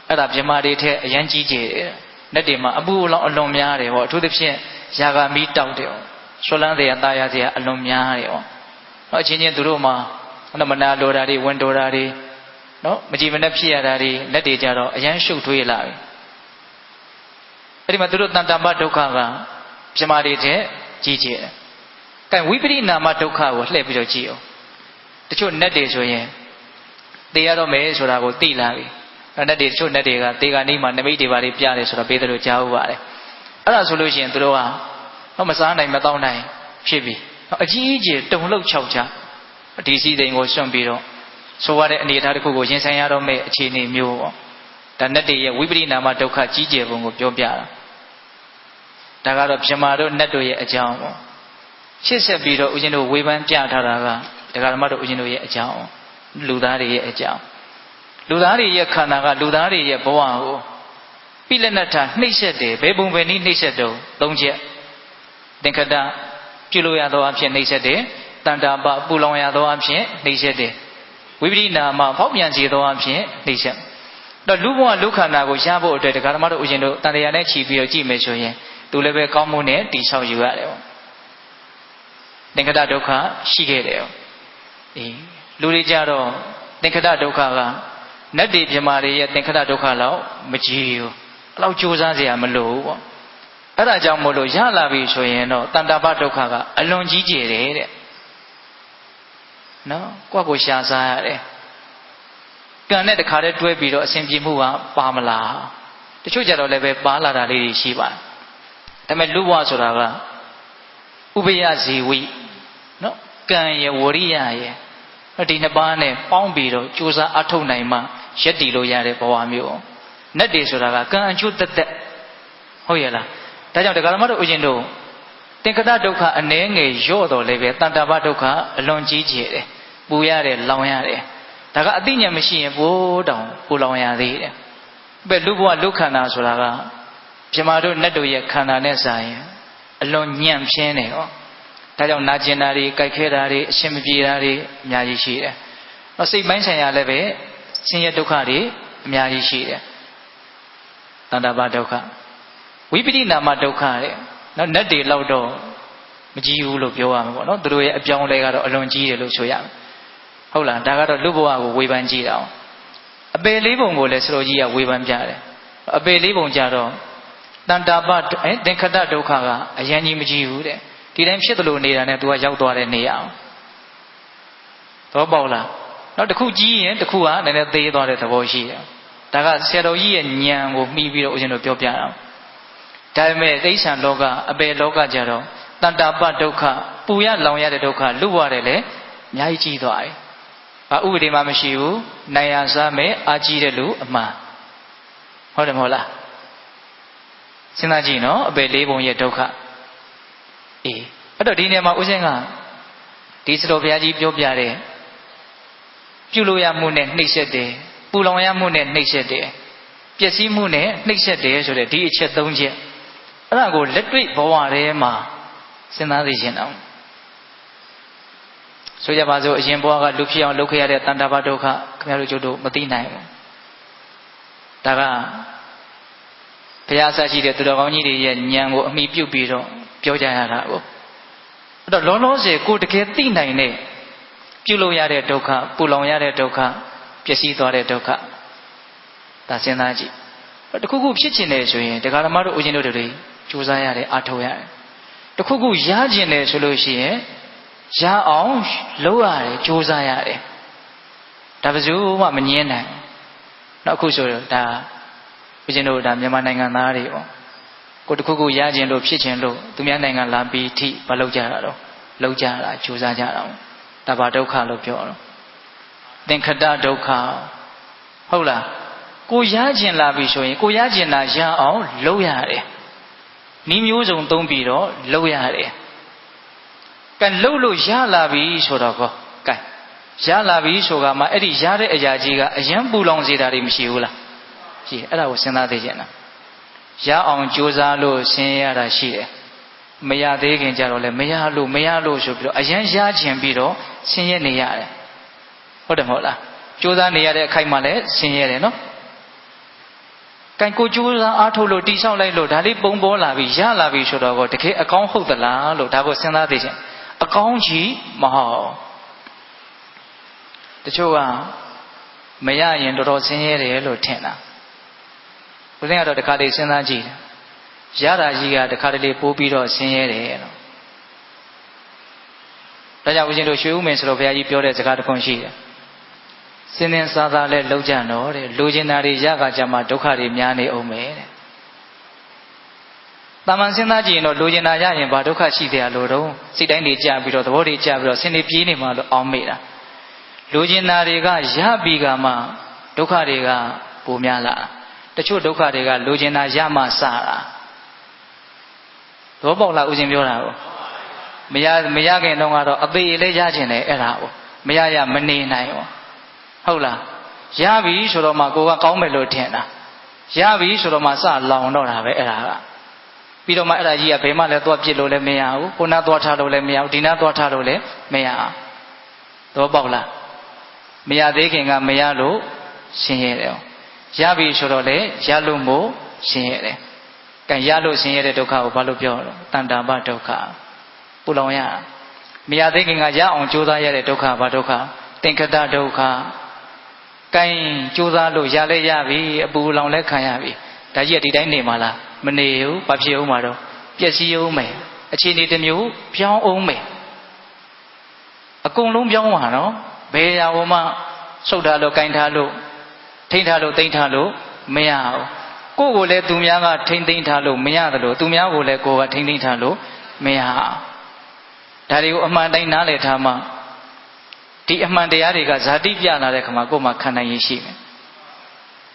အဲ့ဒါမြမာတွေထက်အရန်ကြီးကျယ်တယ်နတ်တွေမှာအပူအလောင်အလွန်များတယ်ဟောအထူးသဖြင့်ຢာဂမီးတောက်တယ်ဟောဆွလန်းတဲ့တာယာစရာအလွန်များတယ်ဟောအချင်းချင်းသူတို့မှာမနာလိုတာတွေဝန်တိုတာတွေနော်မကြည်မနှက်ဖြစ်ရတာတွေလက်တွေကြတော့အရန်ရှုပ်ထွေးလာပြီအဲ့ဒီမှာသူတို့တန်တာပဒုက္ခကမြမာတွေထက်ကြီးကျယ်တယ်။ကဲဝိပရိနာမဒုက္ခကိုလှည့်ပြီးတော့ကြည့်အောင်တချို့နတ်တွေဆိုရင်သိရတော့မယ်ဆိုတာကိုသိလာပြီနတ်တွေတချို့နတ်တွေကသေကနီးမှာနမိတ်တွေပါတွေပြတယ်ဆိုတော့ပေးတယ်လို့ကြားဥပါတယ်အဲ့ဒါဆိုလို့ရှိရင်သူတို့ကမစားနိုင်မတောင်းနိုင်ဖြစ်ပြီအကြီးအကျယ်တုံလှုပ်ခြောက်ချဒီစည်းစိမ်ကိုစွန့်ပြီးတော့ဆိုရတဲ့အနေအထားတစ်ခုကိုရင်ဆိုင်ရတော့မယ့်အခြေအနေမျိုးပေါ့ ဒါနတ်တွေရဲ့ဝိပရိနာမဒုက္ခကြီးကျယ်ပုံကိုပြောပြတာဒါကတော့ပြမာတို့နတ်တို့ရဲ့အကြောင်းပေါ့ရှစ်ဆက်ပြီးတော့ဦးဇင်းတို့ဝေဖန်ပြထားတာကဒကာဓမ္မတို့ဦးဇင်းတို့ရဲ့အကြောင်းလူသားတွေရဲ့အကြောင်းလူသားတွေရဲ့ခန္ဓာကလူသားတွေရဲ့ဘဝကိုပိလနထနှိမ့်ဆက်တယ်ဘယ်ပုံပဲနည်းနှိမ့်ဆက်တော့၃ချက်သင်္ခတပြုလို့ရသောအဖြစ်နှိမ့်ဆက်တယ်တန်တာပပူလောင်ရသောအဖြစ်နှိမ့်ဆက်တယ်ဝိပရိနာမဖောက်ပြန်စေသောအဖြစ်နှိမ့်ဆက်တော့လူဘဝလူခန္ဓာကိုရဖို့အတွက်ဒကာဓမ္မတို့ဦးဇင်းတို့တန်တရားနဲ့ခြီးပြီးတော့ကြည့်မယ်ဆိုရင်သူလည်းပဲကောင်းမှုနဲ့တိဆောက်ယူရတယ်ပေါ့သင်္ခတဒုက္ခရှိခဲ့တယ်ပေါ့လူတွေကြတော့သင်္ခတဒုက္ခကနတ်တွေပြမာတွေရဲ့သင်္ခတဒုက္ခလောက်မကြီးဘူးအဲ့လောက်ကြိုးစားစရာမလိုဘူးပေါ့အဲ့ဒါကြောင့်မို့လို့ရလာပြီဆိုရင်တော့တန်တာပဒုက္ခကအလွန်ကြီးကျယ်တယ်တဲ့နော်ကိုယ့်ကိုရှာစားရတယ်ကံနဲ့တခါတည်းတွဲပြီးတော့အစဉ်ပြေမှုကပါမလားတချို့ကြတော့လည်းပဲပါလာတာလေးတွေရှိပါတယ်ဒါပေမဲ့လူဘဝဆိုတာကဥပယဇီဝိနော်ကံရဝရိယရဒီနှစ်ပါးနဲ့ပေါင်းပြီးတော့ကြိုးစားအထောက်နိုင်မှရက်တည်လို့ရတဲ့ဘဝမျိုးနတ်တွေဆိုတာကကံအကျိုးသက်သက်ဟုတ်ရဲ့လားဒါကြောင့်ဒကာဓမ္မတို့ဦးဇင်းတို့သင်္ခတဒုက္ခအနည်းငယ်ရော့တော်လည်းပဲတန်တာပဒုက္ခအလွန်ကြီးကျယ်တယ်ပူရတယ်လောင်ရတယ်ဒါကအသိဉာဏ်မရှိရင်ပိုးတောင်ပူလောင်ရသေးတယ်ပဲလူဘဝလူခန္ဓာဆိုတာကပြမာတို့နတ်တို့ရဲ့ခန္ဓာနဲ့စာရင်အလွန်ညံ့ဖျင်းတယ်ဟောဒါကြောင့်နာကျင်တာတွေကြိုက်ခဲတာတွေအရှင်မပြေတာတွေအများကြီးရှိတယ်။စိတ်ပိုင်းဆိုင်ရာလည်းပဲဆင်းရဲဒုက္ခတွေအများကြီးရှိတယ်။တဏ္ဍပါဒုက္ခဝိပရိနာမဒုက္ခတဲ့နော်နတ်တွေလောက်တော့မကြီးဘူးလို့ပြောရမှာပေါ့နော်သူတို့ရဲ့အပြောင်းလဲကတော့အလွန်ကြီးတယ်လို့ဆိုရမယ်။ဟုတ်လားဒါကတော့လူဘဝကိုဝေဖန်ကြည့်တာ။အပေလေးပုံကိုလည်းစတော်ကြီးကဝေဖန်ပြတယ်။အပေလေးပုံကြတော့တဏ္ဍပါသင်္ခတဒုက္ခကအရင်ကြီးမကြီးဘူးတဲ့ဒီတိုင်းဖြစ်သလိုနေတာနဲ့ तू ကရောက်သွားတဲ့နေရာတော့ပေါက်လားနောက်တစ်ခုကြီးရင်တစ်ခုကနည်းနည်းသေးသွားတဲ့သဘောရှိတယ်ဒါကဆရာတော်ကြီးရဲ့ဉာဏ်ကိုမှီပြီးတော့ဦးဇင်းတို့ပြောပြတာဒါပေမဲ့သိစ္ဆာလောကအပေလောကကြတော့တဏ္ဍပဒုက္ခပူရလောင်ရတဲ့ဒုက္ခလွတ်ရတယ်လေအများကြီးကြီးသွားတယ်ဘာဥပဒေမှမရှိဘူးနိုင်ရစားမယ်အာကြီးတဲ့လူအမှန်ဟုတ်တယ်မဟုတ်လားစဉ်းစားကြည့်နော်အပေလေးပုံရဲ့ဒုက္ခအဲ့တော့ဒီနေရာမှာဦးဇင်းကဒီစတော်ဘုရားကြီးပြောပြတဲ့ပြုလို့ရမှုနဲ့နှိပ်စက်တယ်ပူလောင်ရမှုနဲ့နှိပ်စက်တယ်ပျက်စီးမှုနဲ့နှိပ်စက်တယ်ဆိုတဲ့ဒီအချက်၃ချက်အဲ့ဒါကိုလက်တွေ့ဘဝထဲမှာစဉ်းစားသိရှင်အောင်ဆိုကြပါစို့အရင်ဘဝကလူဖြစ်အောင်လုပ်ခဲ့ရတဲ့တဏ္ဍာပဒုက္ခခင်ဗျားတို့ကျတို့မသိနိုင်ဘူးဒါကဘုရားဆရှိတဲ့သူတော်ကောင်းကြီးတွေရဲ့ဉာဏ်ကိုအမိပြုတ်ပြီးတော့ပြောကြရတာကိုအဲ့တော့လောလောဆယ်ကိုတကယ်သိနိုင်တဲ့ပြုလို့ရတဲ့ဒုက္ခပူလောင်ရတဲ့ဒုက္ခပျက်စီးသွားတဲ့ဒုက္ခဒါစဉ်းစားကြည့်တခုခုဖြစ်ချင်တယ်ဆိုရင်တရားဓမ္မတို့ဦးဇင်းတို့တွေကြိုးစားရတယ်အားထုတ်ရတယ်တခုခုရချင်တယ်ဆိုလို့ရှိရင်ရအောင်လုပ်ရတယ်ကြိုးစားရတယ်ဒါဘယ်သူမှမငြင်းနိုင်နောက်အခုဆိုတော့ဒါဦးဇင်းတို့ဒါမြန်မာနိုင်ငံသားတွေပေါ့ကိုတခုခုရခြင်းလို့ဖြစ်ခြင်းလို့သူများနိုင်ငံလာပြီးထိမလုပ်ကြတာတော့လုပ်ကြတာကြိုးစားကြတာဒါဘာဒုက္ခလို့ပြောတော့သင်္ခတဒုက္ခဟုတ်လားကိုရခြင်းလာပြီဆိုရင်ကိုရခြင်းလာရအောင်လုပ်ရတယ်ဤမျိုးစုံသုံးပြီးတော့လုပ်ရတယ်ကဲလုပ်လို့ရလာပြီဆိုတော့ကောကဲရလာပြီဆိုကမှအဲ့ဒီရတဲ့အရာကြီးကအယံပူလောင်စေတာတွေမရှိဘူးလားရှိအဲ့ဒါကိုစဉ်းစားသိချင်တာရအောင်ကြိုးစားလို့ဆင်းရဲရတာရှိတယ်မရသေးခင်ကြတော့လေမရလို့ဆိုပြီးတော့အရင်ရချင်ပြီးတော့ဆင်းရဲနေရတယ်ဟုတ်တယ်မဟုတ်လားကြိုးစားနေရတဲ့အခိုက်မှာလည်းဆင်းရဲတယ်နော်ကံကိုကြိုးစားအားထုတ်လို့တိဆောက်လိုက်လို့ဒါလေးပုံပေါ်လာပြီးရလာပြီးဆိုတော့တကယ်အကောင်းဟုတ်သလားလို့ဒါကိုစဉ်းစားသိချင်အကောင်းကြီးမဟုတ်တချို့ကမရရင်တော်တော်ဆင်းရဲတယ်လို့ထင်တာဦးဇင်းကတော့တခါတည်းစဉ်းစားကြည့်ရတာကြီးကတခါတလေပိုးပြီးတော့ဆင်းရဲတယ်လို့ဒါကြောင့်ဦးဇင်းတို့ရွှေဦးမင်းဆိုတော့ဘုရားကြီးပြောတဲ့စကားတစ်ခုရှိတယ်စင်းစင်းစားစားလဲလုံးကြတော့တဲ့လိုချင်တာတွေရကကြမှာဒုက္ခတွေများနေအောင်မယ်တဲ့တာမန်စဉ်းစားကြည့်ရင်တော့လိုချင်တာရရင်ဘာဒုက္ခရှိသေးရလို့တော့စိတ်တိုင်းတွေကြပြီးတော့သဘောတွေကြပြီးတော့ဆင်းနေပြေးနေမှလို့အောင်းမိတာလိုချင်တာတွေကရပြီးကမှဒုက္ခတွေကပိုများလာ ချို့ဒုက္ခတွေကလိုချင်တာရမှစတာသဘောပေါက်လားဦးဇင်းပြောတာကိုမရခင်တော့ကတော့အသေးလေးရချင်တယ်အဲ့ဒါကိုမရမနေနိုင်ဘူးဟုတ်လားရပြီဆိုတော့မှကိုကကောင်းမယ်လို့ထင်တာရပြီဆိုတော့မှစလောင်တော့တာပဲအဲ့ဒါကပြီးတော့မှအဲ့ဒါကြီးကဘယ်မှလည်းသွားပြစ်လို့လည်းမရဘူးကိုနာသွားထားလို့လည်းမရဘူးဒီနာသွားထားလို့လည်းမရအောင်သဘောပေါက်လားမရသေးခင်ကမရလို့ဆင်းရဲတယ်ရပြီဆိုတော့လေရလို့မို့ဆင်းရဲတယ်ကဲရလို့ဆင်းရဲတဲ့ဒုက္ခကိုဘာလို့ပြောလဲတဏ္ဍာပဒုက္ခပူလောင်ရမရသေးခင်ကရအောင်ကြိုးစားရတဲ့ဒုက္ခဘာဒုက္ခသင်္ခတဒုက္ခကဲကြိုးစားလို့ရလဲရပြီအပူလောင်လဲခံရပြီဒါကြီးကဒီတိုင်းနေမှာလားမနေဘူးဘာဖြစ်အောင်မှာတော့ပျက်စီးအောင်မယ်အခြေအနေတစ်မျိုးပြောင်းအောင်မယ်အကုန်လုံးပြောင်းမှာနော်ဘယ်ရာမှဆုတ်ထားလို့ကင်ထားလို့ထိန်းထားလို့တိမ့်ထားလို့မရဘူးကိုယ့်ကိုယ်လည်းသူများကထိန်းသိမ်းထားလို့မရတယ်လို့သူများကိုလည်းကိုယ်ကထိန်းသိမ်းထားလို့မရဒါတွေကိုအမှန်တိုင်းနားလည်ထားမှဒီအမှန်တရားတွေကဇာတိပြလာတဲ့ခါမှာကိုယ်မှခံနိုင်ရရှိမယ်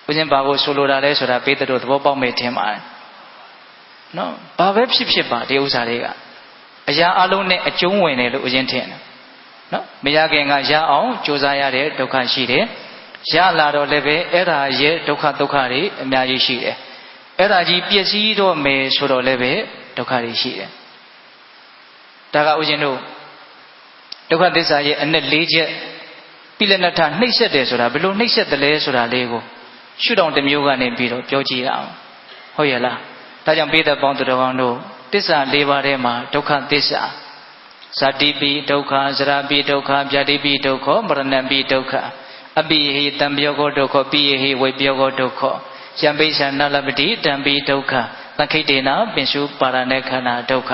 ဦးဇင်းဘာကိုဆိုလိုတာလဲဆိုတာပေးတဲ့သဘောပေါက်မယ်ထင်ပါတယ်နော်ဘာပဲဖြစ်ပါဒီဥစ္စာတွေကအရာအလုံးနဲ့အကျုံးဝင်တယ်လို့ဦးဇင်းထင်တယ်နော်မရခင်ကရအောင်ကြိုးစားရတဲ့ဒုက္ခရှိတယ်ရလာတော့လည်းပဲအဲ့ဒါရဲ့ဒုက္ခတွေအများကြီးရှိတယ်အဲ့ဒါကြီးပြည့်စည်တော့မယ်ဆိုတော့လည်းပဲဒုက္ခတွေရှိတယ်ဒါကဦးဇင်းတို့ဒုက္ခသစ္စာရဲ့အနှစ်၄ချက်ပိလနထနှိမ့်ဆက်တယ်ဆိုတာဘယ်လိုနှိမ့်ဆက်တယ်လဲဆိုတာလေးကိုရှုထောင့်တစ်မျိုးကနေပြီးတော့ပြောကြည့်ရအောင်ဟုတ်ရဲ့လားဒါကြောင့်ပိဿပေါင်းသူတော်ကောင်းတို့သစ္စာ၄ပါးထဲမှာဒုက္ခသစ္စာဇာတိပိဒုက္ခဇရာပိဒုက္ခဗျာတိပိဒုက္ခမရဏပိဒုက္ခအပိဟိတံပြောကောဒုက္ခပိယဟိဝိပြောကောဒုက္ခယံပိစ္ဆာနလပတိတံပိဒုက္ခသခိတေနပင်စုပါရဏေခန္ဓာဒုက္ခ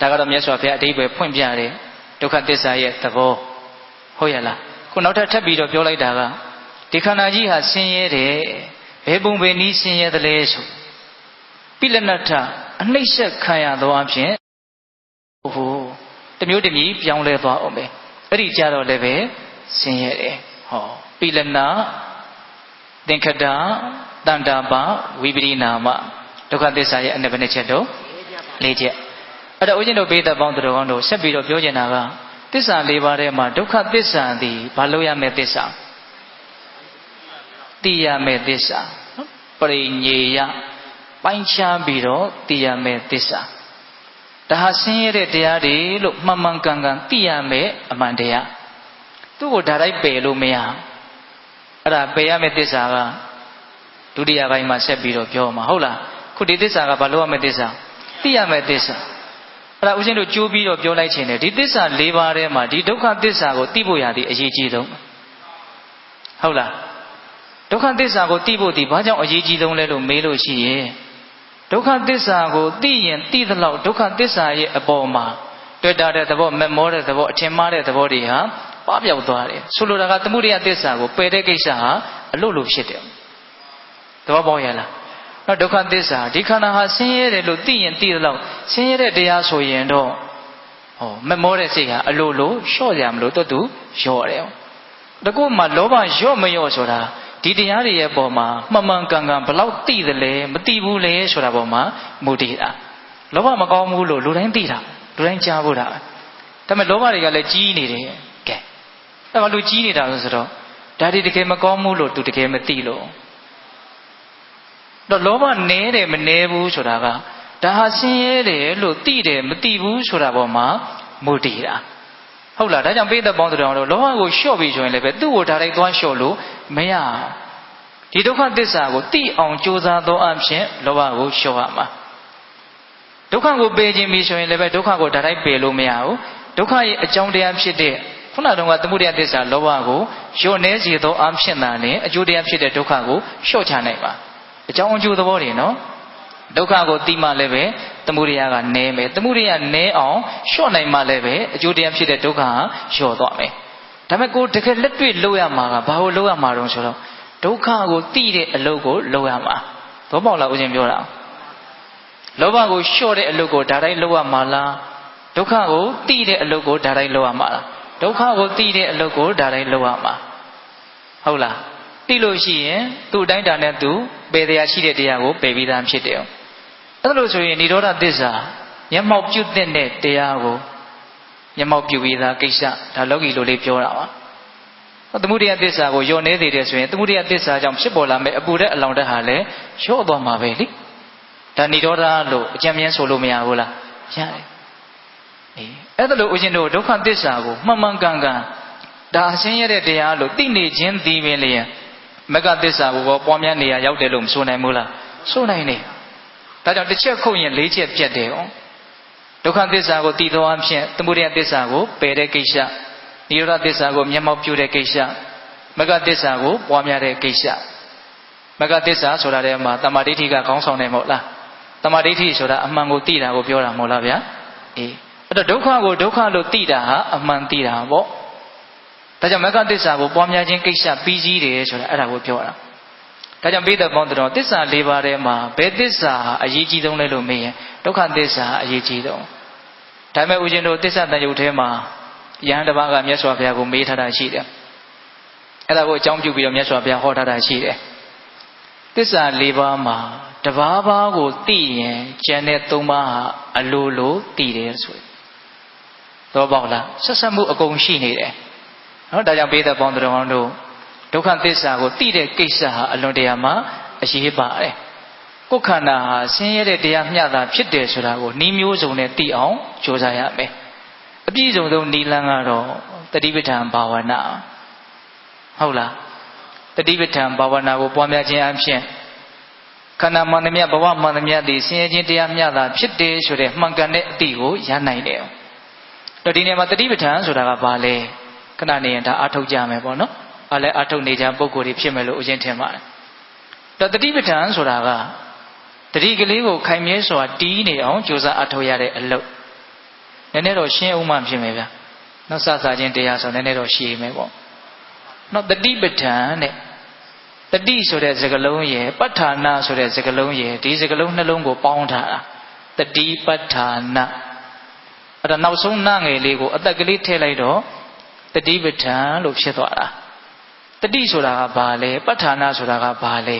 ဒါကတော့မြတ်စွာဘုရားအဓိပ္ပာယ်ဖွင့်ပြတဲ့ဒုက္ခသစ္စာရဲ့သဘောဟုတ်ရဲ့လားခုနောက်ထပ်ပြီးတော့ပြောလိုက်တာကဒီခန္ဓာကြီးဟာဆင်းရဲတယ်ဘယ်ပုံပဲနည်းဆင်းရဲသလဲဆိုပိလနထအနှိမ့်ဆက်ခံရသောအဖြစ်ဟိုတမျိုးတမီပြောင်းလဲသွားအောင်ပဲအဲ့ဒီကြတော့လည်းပဲဆင်းရဲတယ်ဟောပိလနာသင်္ခတတန္တာပဝိပရိနာမဒုက္ခသစ္စာရဲ့အနှစ်ဘယ်နှချက်တော့၄ချက်အဲ့တော့ဦးဇင်းတို့ဘေးသက်ပေါင်းသူတော်ကောင်းတို့ဆက်ပြီးတော့ပြောချင်တာကသစ္စာ၄ပါးထဲမှာဒုက္ခသစ္စာသည်ဘာလို့ရမယ်သစ္စာသိရမယ်သစ္စာပရိညေယပိုင်းခြားပြီးတော့သိရမယ်သစ္စာဒါဟာဆင်းရဲတဲ့တရားတွေလို့မှန်မှန်ကန်ကန်သိရမယ်အမှန်တရားသူ့ကိုဒါတိုင်းပယ်လို့မရအဲ့ဒါပယ်ရမယ့်သစ္စာကဒုတိယပိုင်းမှာဆက်ပြီးတော့ပြောမှာဟုတ်လားခုဒီသစ္စာကဘာလို့ရမယ့်သစ္စာသိရမယ့်သစ္စာအဲ့ဒါဦးဇင်းတို့ကြိုးပြီးတော့ပြောလိုက်ခြင်းတယ်ဒီသစ္စာ၄ပါးထဲမှာဒီဒုက္ခသစ္စာကိုသိဖို့ရသည်အရေးကြီးဆုံးဟုတ်လားဒုက္ခသစ္စာကိုသိဖို့ဒီဘာကြောင့်အရေးကြီးဆုံးလဲလို့မေးလို့ရှိရင်ဒုက္ခသစ္စာကိုသိရင်သိသလောက်ဒုက္ခသစ္စာရဲ့အပေါ်မှာတွေ့တာတဲ့သဘောမမောတဲ့သဘောအထင်မှားတဲ့သဘောတွေဟာပပျောက်သွားတယ်ဆိုလိုတာကသမုဒယသစ္စာကိုပယ်တဲ့ကိစ္စဟာအလို့လို့ဖြစ်တယ်သဘောပေါက်ရလားနော်ဒုက္ခသစ္စာဒီခန္ဓာဟာဆင်းရဲတယ်လို့သိရင်သိသလောက်ဆင်းရဲတဲ့တရားဆိုရင်တော့မမောတဲ့စိတ်ဟာအလို့လို့လျှော့ရမလို့သူလျှော့တယ်တကူမှလောဘလျော့မလျော့ဆိုတာဒီတရားတွေရဲ့ပေါ်မှာမှန်မှန်ကန်ကန်ဘလောက်သိသလဲမသိဘူးလေဆိုတာပေါ်မှာမူတည်တာလောဘမကောင်းဘူးလို့လူတိုင်းသိတာလူတိုင်းကြားဖို့တာဒါပေမဲ့လောဘတွေကလည်းကြီးနေတယ်ကဲအဲ့ဘာလို့ကြီးနေတာလဲဆိုတော့ဒါတွေတကယ်မကောင်းဘူးလို့သူတကယ်မသိလို့တော့လောဘနည်းတယ်မနည်းဘူးဆိုတာကဒါဟာဆင်းရဲတယ်လို့သိတယ်မသိဘူးဆိုတာပေါ်မှာမူတည်တာဟုတ်လားဒါကြောင့်ပိဿပေါင်းသူတော်တို့လောဘကိုလျှော့ပြီးဆိုရင်လည်းပဲသူ့ကိုဒါလိုက်သွားလျှော့လို့မရဒီဒုက္ခသစ္စာကိုသိအောင်ကြိုးစားသောအဖြစ်လောဘကိုလျှော့ရမှာဒုက္ခကိုပယ်ခြင်းပြီးဆိုရင်လည်းပဲဒုက္ခကိုဒါလိုက်ပယ်လို့မရဘူးဒုက္ခရဲ့အကြောင်းတရားဖြစ်တဲ့ခုနတုန်းကသမုဒယသစ္စာလောဘကိုလျှော့နေစေသောအဖြစ်သာနဲ့အကျိုးတရားဖြစ်တဲ့ဒုက္ခကိုလျှော့ချနိုင်ပါအကြောင်းအကျိုးသဘောတွေနော်ဒုက္ခကိုသိမှလည်းပဲသမုဒယကနည်းမယ်သမုဒယနည်းအောင်လျှော့နိုင်မှလည်းပဲအကျိုးတရားဖြစ်တဲ့ဒုက္ခဟာလျှော့သွားမယ်ဒါပေမဲ့ကိုတကယ်လက်တွေ့လုပ်ရမှာကဘာလို့လုပ်ရမှာတုံးဆိုတော့ဒုက္ခကိုသိတဲ့အလုပ်ကိုလုပ်ရမှာသဘောပေါက်လားဦးဇင်းပြောတာလောဘကိုလျှော့တဲ့အလုပ်ကိုဒါတိုင်းလုပ်ရမှာလားဒုက္ခကိုသိတဲ့အလုပ်ကိုဒါတိုင်းလုပ်ရမှာလားဒုက္ခကိုသိတဲ့အလုပ်ကိုဒါတိုင်းလုပ်ရမှာဟုတ်လား တိလို့ရှိရင်သူ့အတိုင်းတာနဲ့သူပယ်တရားရှိတဲ့တရားကိုပယ်ပြီးသားဖြစ်တယ်အဲ့လိုဆိုရင်និရောဓသစ္စာမျက်မှောက်ပြုတဲ့တရားကိုမျက်မှောက်ပြုပြီးသားကိစ္စဒါလောကီလိုလေးပြောတာပါသမုဒယသစ္စာကိုယုံနေသေးတယ်ဆိုရင်သမုဒယသစ္စာကြောင့်ဖြစ်ပေါ်လာမယ့်အပူတဲ့အလောင်တက်ဟာလည်းလျှော့သွားမှာပဲလေဒါនិရောဓလို့အကျဉ်းမြန်းဆိုလို့မရဘူးလားရတယ်အဲ့ဒါလို့ဦးဇင်းတို့ဒုက္ခသစ္စာကိုမှန်မှန်ကန်ကန်ဒါအရှင်းရတဲ့တရားလို့သိနေခြင်းဒီပင်လျင်မဂ္ဂသစ္စာကိုပွားများနေရရောက်တယ်လို့မဆိုနိုင်ဘူးလားဆိုနိုင်တယ်ဒါကြောင့်တစ်ချက်ခုတ်ရင်၄ချက်ပြတ်တယ်ဩဒုက္ခသစ္စာကိုသိသောအဖြစ်သမုဒယသစ္စာကိုပယ်တဲ့ကိစ္စនិရောဓသစ္စာကိုမျက်မှောက်ပြုတဲ့ကိစ္စမဂ္ဂသစ္စာကိုပွားများတဲ့ကိစ္စမဂ္ဂသစ္စာဆိုတာတည်းမှာတမာဒိဋ္ဌိကခေါင်းဆောင်တယ်မဟုတ်လားတမာဒိဋ္ဌိဆိုတာအမှန်ကိုသိတာကိုပြောတာမဟုတ်လားဗျာအေးအဲ့တော့ဒုက္ခကိုဒုက္ခလို့သိတာဟာအမှန်သိတာပေါ့ဒါကြောင့်မဂ္ဂသစ္စာကိုပွားများခြင်းကိစ္စပြီးကြီးတယ်ဆိုတာအဲ့ဒါကိုပြောတာဒါကြောင့်ပိဋကပေါင်းတော်သစ္စာ၄ပါးထဲမှာဘယ်သစ္စာဟာအရေးကြီးဆုံးလဲလို့မေးရင်ဒုက္ခသစ္စာအရေးကြီးဆုံးဒါပေမဲ့ဦးဇင်းတို့သစ္စာတန်ရုပ်ထဲမှာယဟန်တစ်ပါးကမြတ်စွာဘုရားကိုမေးထားတာရှိတယ်အဲ့ဒါကိုအကြောင်းပြုပြီးတော့မြတ်စွာဘုရားဟောထားတာရှိတယ်သစ္စာ၄ပါးမှာတစ်ပါးပါးကိုသိရင်ကျန်တဲ့၃ပါးဟာအလိုလိုသိတယ်ဆိုတော့ပေါ့လားဆက်ဆက်မှုအကုန်ရှိနေတယ်နော်ဒါကြောင့်ပိဋကပေါင်းတော်တို့ဒုက္ခသစ္စာကိုသိတဲ့ကိစ္စဟာအလွန်တရာမှအရေးပါတယ်ကိုယ်ခန္ဓာဟာဆင်းရဲတဲ့တရားမျှတာဖြစ်တယ်ဆိုတာကိုနှီးမျိုးစုံနဲ့သိအောင်ကြိုးစားရမယ်အပြည့်စုံသောနိလန်းကတော့တတိပဋ္ဌာန်ဘာဝနာဟုတ်လားတတိပဋ္ဌာန်ဘာဝနာကိုပွားများခြင်းအပြင်ခန္ဓာမှန်သမျှဘဝမှန်သမျှသည်ဆင်းရဲခြင်းတရားမျှတာဖြစ်တယ်ဆိုတဲ့မှန်ကန်တဲ့အတိကိုရနိုင်တယ်တော့ဒီနေရာမှာတတိပဋ္ဌာန်ဆိုတာကဘာလဲခဏနေရင်ဒါအထုတ်ကြမယ်ပေါ့နော်အဲ့လဲအထုတ်နေကြပုံကိုယ်တွေဖြစ်မယ်လို့ဦးဇင်းထင်ပါတယ်တော့တတိပဋ္ဌာန်ဆိုတာကတတိကလေးကိုခိုင်မြဲစွာတီးနေအောင်ကြိုးစားအထုတ်ရတဲ့အလုပ်နည်းနည်းတော့ရှင်းဦးမှဖြစ်မယ်ဗျာနောက်စစချင်းတရားဆိုနည်းနည်းတော့ရှင်းမယ်ပေါ့နောက်တတိပဋ္ဌာန်တဲ့တတိဆိုတဲ့စကားလုံးရယ်ပဋ္ဌာနာဆိုတဲ့စကားလုံးရယ်ဒီစကားလုံးနှလုံးကိုပေါင်းထားတာတတိပဋ္ဌာနာအဲ့ဒါနောက်ဆုံးနာငယ်လေးကိုအသက်ကလေးထည့်လိုက်တော့တတိပဋ္ဌာန်လို့ဖြစ်သွားတာတတိဆိုတာကဘာလဲပဋ္ဌာနာဆိုတာကဘာလဲ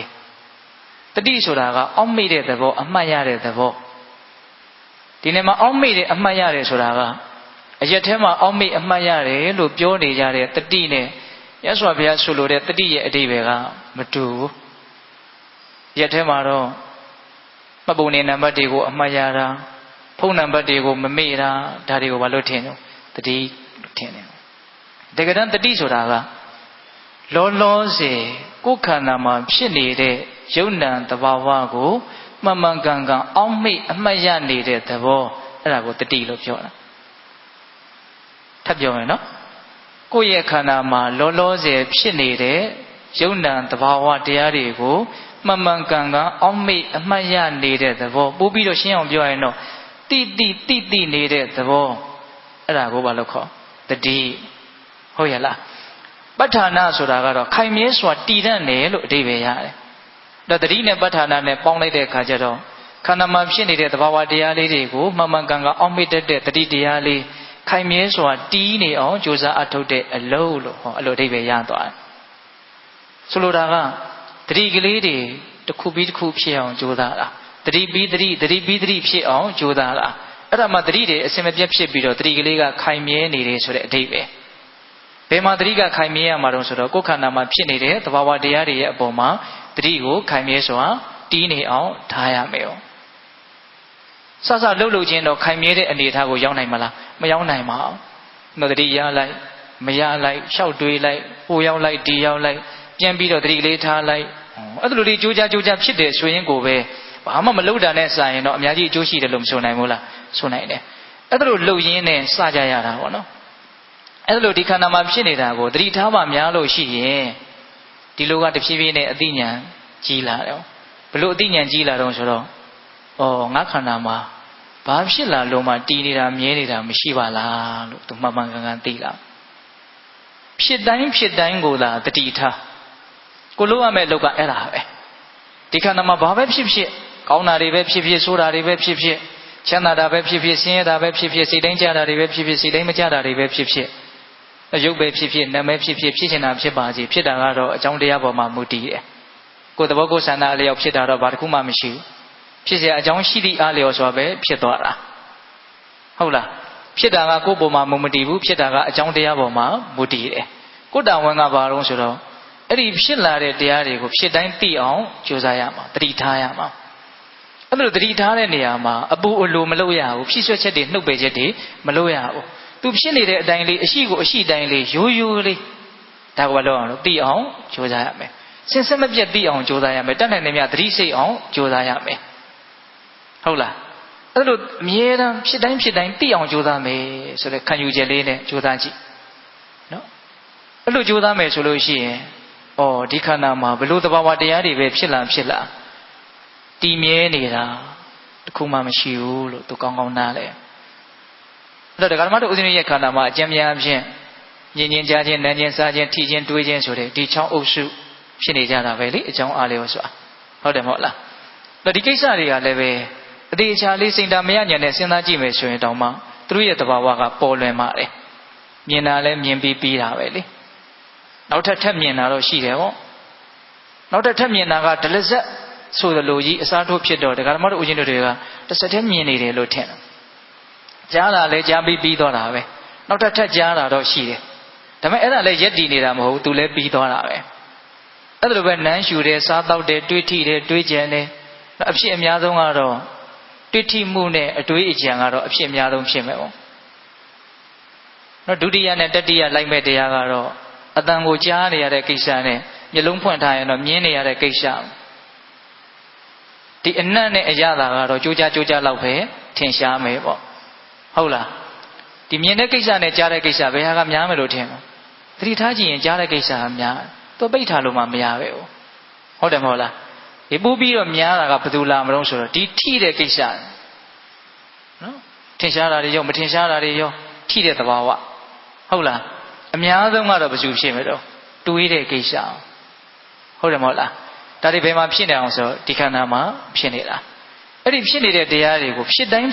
တတိဆိုတာကအောက်မေ့တဲ့သဘောအမှတ်ရတဲ့သဘောဒီနေ့မှာအောက်မေ့တဲ့အမှတ်ရတယ်ဆိုတာကအရက်ထဲမှာအောက်မေ့အမှတ်ရတယ်လို့ပြောနေကြတဲ့တတိနဲ့ရသော်ဘုရားဆိုလိုတဲ့တတိရဲ့အဓိပ္ပာယ်ကမတူဘူးရက်ထဲမှာတော့မှတ်ပုံနေနံပါတ်တွေကိုအမှတ်ရတာဖုန်းနံပါတ်တွေကိုမမေ့တာဒါတွေကိုဘာလို့ထင်လဲတတိထင်တယ်တကယ်တမ်းတတိဆိုတာကလောလောဆယ်ကိုယ်ခန္ဓာမှာဖြစ်နေတဲ့ယုံ nant သဘာဝကိုမှန်မှန်ကန်ကန်အောက်မေ့အမှတ်ရနေတဲ့သဘောအဲ့ဒါကိုတတိလို့ပြောတာထပ်ပြောမယ်နော်ကိုယ့်ရဲ့ခန္ဓာမှာလောလောဆယ်ဖြစ်နေတဲ့ယုံ nant သဘာဝတရားတွေကိုမှန်မှန်ကန်ကန်အောက်မေ့အမှတ်ရနေတဲ့သဘောပို့ပြီးတော့ရှင်းအောင်ပြောရင်တော့တိနေတဲ့သဘောအဲ့ဒါကိုဘာလို့ခေါ်တတိဟုတ်ရလားပဋ္ဌာနာဆိုတာကတော့ခိုင်မြဲစွာတည်တတ်တယ်လို့အဓိပ္ပာယ်ရတယ်ဒါတတိနဲ့ပဋ္ဌာနာနဲ့ပေါင်းလိုက်တဲ့အခါကျတော့ခန္ဓာမှာဖြစ်နေတဲ့သဘာဝတရားလေးတွေကိုမှန်မှန်ကန်ကန်အောက်မေ့တတ်တဲ့တတိတရားလေးခိုင်မြဲစွာတည်နေအောင်ကြိုးစားအထုတ်တဲ့အလုပ်လို့ဟောအဲ့လိုအဓိပ္ပာယ်ရသွားတယ်ဆိုလိုတာကတတိကလေးတွေတစ်ခုပြီးတစ်ခုဖြစ်အောင်ကြိုးစားတာတတိပြီးတတိဖြစ်အောင်ကြိုးစားတာအဲ့ဒါမှတတိတွေအစင်မပြတ်ဖြစ်ပြီးတော့တတိကလေးကခိုင်မြဲနေတယ်ဆိုတဲ့အဓိပ္ပာယ်ဘယ်မှာတတိကခိုင်မြဲရမှာတော့ဆိုတော့ကိုယ်ခန္ဓာမှာဖြစ်နေတဲ့သဘာဝတရားတွေရဲ့အပေါ်မှာတတိကိုခိုင်မြဲစွာတီးနေအောင်ထားရမယ်။စစလှုပ်လှုပ်ခြင်းတော့ခိုင်မြဲတဲ့အနေအထားကိုရောက်နိုင်မလားမရောက်နိုင်ပါဘူး။နော်တတိရလိုက်မရလိုက်လျှောက်တွေးလိုက်ဟိုရောက်လိုက်ဒီရောက်လိုက်ပြန်ပြီးတော့တတိလေးထားလိုက်အဲ့လိုလေးကြိုးကြားဖြစ်တယ်ဆိုရင်ကိုပဲဘာမှမလှုပ်တာနဲ့စာရင်တော့အများကြီးအကျိုးရှိတယ်လို့မဆိုနိုင်ဘူးလားဆိုနိုင်တယ်။အဲ့လိုလှုပ်ရင်းနဲ့စကြရတာပေါ့နော်။အဲ့လိုဒီခန္ဓာမှာဖြစ်နေတာကိုတတိထားမှများလို့ရှိရင်ဒီလိုကတဖြည်းဖြည်းနဲ့အသိဉာဏ်ကြီးလာတယ်ဘလို့အသိဉာဏ်ကြီးလာတော့ဆိုတော့ငါခန္ဓာမှာဘာဖြစ်လာလို့မှတည်နေတာမြဲနေတာမရှိပါလားလို့သူမှန်မှန်ကန်ကန်သိလာဖြစ်တိုင်းကိုသာတတိထားကိုလို့ရမယ့်လောက်ကအဲ့ဒါပဲဒီခန္ဓာမှာဘာပဲဖြစ်ကောင်းတာတွေပဲဖြစ်ဆိုးတာတွေပဲဖြစ်ချမ်းသာတာပဲဖြစ်ဆင်းရဲတာပဲဖြစ်စိတ်တိုင်းကြတာတွေပဲဖြစ်စိတ်တိုင်းမကြတာတွေပဲဖြစ် ရုပ်ပဲဖြစ်ဖြစ်နာမည်ဖြစ်ဖြစ်ဖြစ်ချင်တာဖြစ်ပါစေဖြစ်တာကတော့အကြောင်းတရားပေါ်မှာမူတည်တယ်ကိုယ်သဘောကိုယ်ဆန္ဒအလျောက်ဖြစ်တာတော့ဘာတစ်ခုမှမရှိဘူးဖြစ်เสียအကြောင်းရှိသည့်အားလျော်စွာပဲဖြစ်သွားတာဟုတ်လားဖြစ်တာကကိုယ်ပေါ်မှာမတည်ဘူးဖြစ်တာကအကြောင်းတရားပေါ်မှာမူတည်တယ်ကိုယ်တာဝန်ကဘာလို့ဆိုတော့အဲ့ဒီဖြစ်လာတဲ့တရားတွေကိုဖြစ်တိုင်းသိအောင်ကြိုးစားရမှာတတိထားရမှာအဲ့လိုတတိထားတဲ့နေရာမှာအပူအလိုမလုပ်ရဘူးဖြည့်ဆွက်ချက်တွေနှုတ်ပယ်ချက်တွေမလုပ်ရဘူးသူဖြစ်နေတဲ့အတိုင်းလေးအရှိကိုအရှိတိုင်းလေးရိုးရိုးလေးဒါကဘာလို့အောင်လို့သိအောင်ကြိုးစားရမယ်စင်စစ်မပြတ်သိအောင်ကြိုးစားရမယ်တတ်နိုင်နေမြသတိစိတ်အောင်ကြိုးစားရမယ်ဟုတ်လားအဲ့လိုအမြဲတမ်းဖြစ်တိုင်းသိအောင်ကြိုးစားမယ်ဆိုတဲ့ခံယူချက်လေးနဲ့ကြိုးစားကြည့်နော်အဲ့လိုကြိုးစားမယ်ဆိုလို့ရှိရင်ဒီခန္ဓာမှာဘလို့သဘာဝတရားတွေပဲဖြစ်လာတည်မြဲနေတာတခုမှမရှိဘူးလို့သူကောင်းကောင်းနားလဲအဲ့တော့ဒကာဓမ္မတို့ဦးဇင်းရဲ့ခန္ဓာမှာအကျဉ်းများဖြင့်ညင်ကြားခြင်းနမ်းခြင်းစားခြင်းထိခြင်းတွေးခြင်းဆိုတဲ့ဒီ6အုပ်စုဖြစ်နေကြတာပဲလေအကြောင်းအားလျော်စွာဟုတ်တယ်မဟုတ်လားအဲ့ဒီကိစ္စတွေကလည်းပဲအသေးချာလေးစိတ်ဓာတ်မရညံနဲ့စဉ်းစားကြည့်မယ်ဆိုရင်တောင်မှသူတို့ရဲ့သဘာဝကပေါ်လွင်ပါတယ်မြင်တာလည်းမြင်ပြီးတာပဲလေနောက်ထပ်မြင်တာတော့ရှိတယ်ပေါ့နောက်ထပ်မြင်တာကဒလဇက်ဆိုသလိုကြီးအစားထိုးဖြစ်တော့ဒကာဓမ္မတို့ဦးဇင်းတို့တွေကတစ်စက်တည်းမြင်နေတယ်လို့ထင်တယ်ကြားတာလည်းကြားပြီးသွားတာပဲနောက်ထပ်ကြားတာတော့ရှိတယ်ဒါပေမဲ့အဲ့ဒါလည်းရက်တည်နေတာမဟုတ်ဘူးသူလည်းပြီးသွားတာပဲအဲ့ဒါလိုပဲနမ်းရှူတယ်စားတောက်တယ်တွေးထိတယ်တွေးကြံတယ်အဖြစ်အများဆုံးကတော့တွေးထိမှုနဲ့အတွေးအကြံကတော့အဖြစ်အများဆုံးဖြစ်မယ်ပေါ့နော်ဒုတိယနဲ့တတိယလိုက်မဲ့တရားကတော့အတန်ကိုကြားနေရတဲ့ကိစ္စနဲ့မျက်လုံးဖွင့်ထားရင်တော့မြင်နေရတဲ့ကိစ္စဒီအနတ်နဲ့အရသာကတော့ကြိုးကြားလောက်ပဲထင်ရှားမယ်ပေါ့ဟုတ်လားဒီမြင်တဲ့ကိစ္စနဲ့ကြားတဲ့ကိစ္စဘယ်ဟာကများမယ်လို့ထင်လဲသတိထားကြည့်ရင်ကြားတဲ့ကိစ္စကများသူပိတ်ထားလို့မှမရပဲဟုတ်တယ်မဟုတ်လားဒီပူပြီးတော့များတာကဘယ်သူလာမလို့ဆိုတော့ဒီထိတဲ့ကိစ္စနော်ထင်ရှားတာတွေရောမထင်ရှားတာတွေရောထိတဲ့သဘာဝဟုတ်လားအများဆုံးကတော့ဘယ်သူဖြစ်မယ်တော့တွေးတဲ့ကိစ္စဟုတ်တယ်မဟုတ်လားဒါတွေဘယ်မှာဖြစ်နေအောင်ဆိုတော့ဒီခန္ဓာမှာဖြစ်နေတာအဲ့ဒီဖြစ်နေတဲ့တရားတွေကိုဖြစ်တိုင်း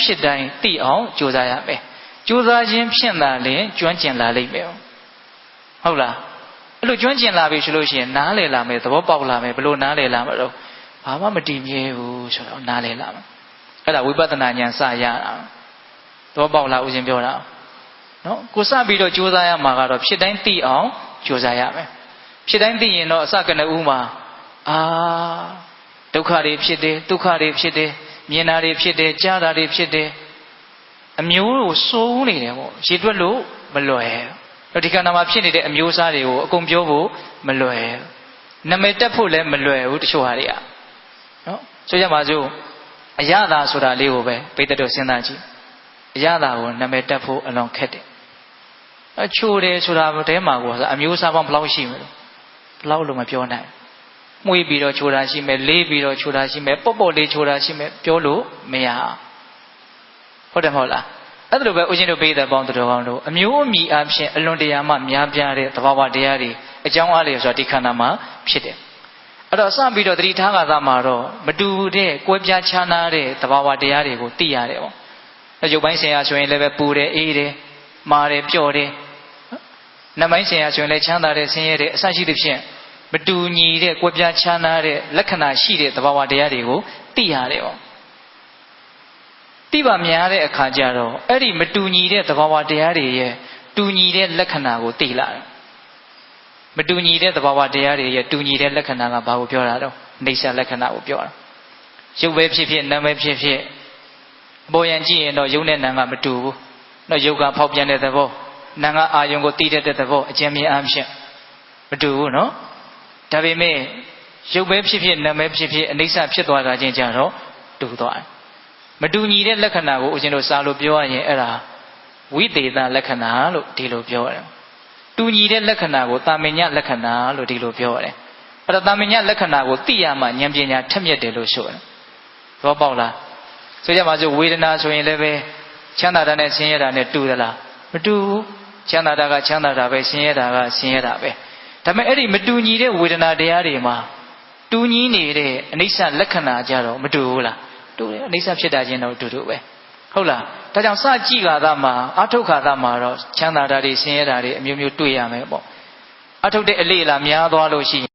သိအောင်ကြိုးစားရမယ်ကြိုးစားခြင်းဖြင့်သာလျှင်ကျွမ်းကျင်လာလိမ့်မယ်ဟုတ်လားအဲ့လိုကျွမ်းကျင်လာပြီဆိုလို့ရှိရင်နားလည်လာမယ်သဘောပေါက်လာမယ်ဘလို့နားလည်လာမှာတော့ဘာမှမတည်မြဲဘူးဆိုတော့နားလည်လာမှာအဲ့ဒါဝိပဿနာဉာဏ်စရတာသဘောပေါက်လားဦးဇင်းပြောတာနော်ကိုစပြီးတော့ကြိုးစားရမှာကတော့ဖြစ်တိုင်းသိအောင်ကြိုးစားရမယ်ဖြစ်တိုင်းသိရင်တော့အစကနဦးမှာဒုက္ခတွေဖြစ်တယ်ဒုက္ခတွေဖြစ်တယ်မြင်တာတွေဖြစ်တယ်ကြားတာတွေဖြစ်တယ်အမျိုးကိုစိုးနေတယ်ပေါ့ရေတွက်လို့မလွယ်ဒီခန္ဓာမှာဖြစ်နေတဲ့အမျိုးအစားတွေကိုအကုန်ပြောဖို့မလွယ်နာမည်တက်ဖို့လည်းမလွယ်ဘူးတချို့ဟာတွေကနော်ဆိုကြပါစို့အရသာဆိုတာလေးကိုပဲပိဋကတို့စဉ်းစားကြည့်အရသာကိုနာမည်တက်ဖို့အလွန်ခက်တယ်ချိုးတယ်ဆိုတာတဲမှာကိုအမျိုးအစားပေါင်းဘယ်လောက်ရှိမလဲဘယ်လောက်လို့မပြောနိုင်မှုပြီးတော့ချိုးတာရှိမယ်လေးပြီးတော့ချိုးတာရှိမယ်ပေါ့လေးချိုးတာရှိမယ်ပြောလို့မရဟုတ်တယ်မဟုတ်လားအဲ့ဒါလိုပဲဦးဇင်းတို့ပိဋကပေါင်းတော်ကောင်းတို့အမျိုးအမည်အဖြစ်အလွန်တရာမှများပြားတဲ့သဘာဝတရားတွေအကြောင်းအားလျော်ဆိုတာဒီခန္ဓာမှာဖြစ်တယ်အဲ့တော့စပြီးတော့သတိထားခါသားမှာတော့မတူတဲ့ကွဲပြားခြားနားတဲ့သဘာဝတရားတွေကိုသိရတယ်ပေါ့ရုပ်ပိုင်းဆင်ရဆိုရင်လည်းပဲပူတယ်အေးတယ်မာတယ်ပျော့တယ်နံပိုင်းဆင်ရဆိုရင်လည်းချမ်းသာတယ်ဆင်းရဲတယ်အစရှိသဖြင့်မတူညီတဲ့ကွဲပြားခြားနားတဲ့လက္ခဏာရှိတဲ့သဘာဝတရားတွေကိုသိရတယ်ပေါ့သိပါများတဲ့အခါကျတော့အဲ့ဒီမတူညီတဲ့သဘာဝတရားတွေရဲ့တူညီတဲ့လက္ခဏာကိုသိလာတယ်မတူညီတဲ့သဘာဝတရားတွေရဲ့တူညီတဲ့လက္ခဏာကဘာကိုပြောတာတော့နေဆာလက္ခဏာကိုပြောတာရုပ်ပဲဖြစ်ဖြစ်နာမ်ပဲဖြစ်ဖြစ်ပေါ်ရန်ကြည့်ရင်တော့ရုပ်နဲ့နာမ်ကမတူဘူးတော့ရုပ်ကဖောက်ပြန်တဲ့သဘောနာမ်ကအာယုံကိုသိတတ်တဲ့သဘောအကျဉ်းမြင်အားဖြင့်မတူဘူးနော်ဒါပေမဲ့ရုပ်ပဲဖြစ်ဖြစ်နာမ်ပဲဖြစ်ဖြစ်အနိစ္စဖြစ်သွားတာချင်းကြတော့တူသွားတယ်မတူညီတဲ့လက္ခဏာကိုဦးဇင်းတို့စာလို့ပြောရရင်အဲ့ဒါဝိသေသလက္ခဏာလို့ဒီလိုပြောရတယ်တူညီတဲ့လက္ခဏာကိုတာမညလက္ခဏာလို့ဒီလိုပြောရတယ်အဲ့တော့တာမညလက္ခဏာကိုသိရမှဉာဏ်ပညာထက်မြက်တယ်လို့ဆိုတယ်သဘောပေါက်လားဆိုကြပါစို့ဝေဒနာဆိုရင်လည်းပဲချမ်းသာတာနဲ့ဆင်းရဲတာနဲ့တူသလားမတူဘူးချမ်းသာတာကချမ်းသာတာပဲဆင်းရဲတာကဆင်းရဲတာပဲဒါပေမဲ့အဲ့ဒီမတူညီတဲ့ဝေဒနာတရားတွေမှာတူညီနေတဲ့အနိစ္စလက္ခဏာကြတော့မတူဘူးလားတူတယ်အနိစ္စဖြစ်တာချင်းတော့တူတူပဲဟုတ်လား ဒါကြောင့်စကြည့်ခါသားမှာအထုတ်ခါသားမှာတော့ချမ်းသာတာတွေဆင်းရဲတာတွေအမျိုးမျိုးတွေ့ရမယ်ပေါ့အထုတ်တဲ့အလေးလာများသွားလို့ရှိ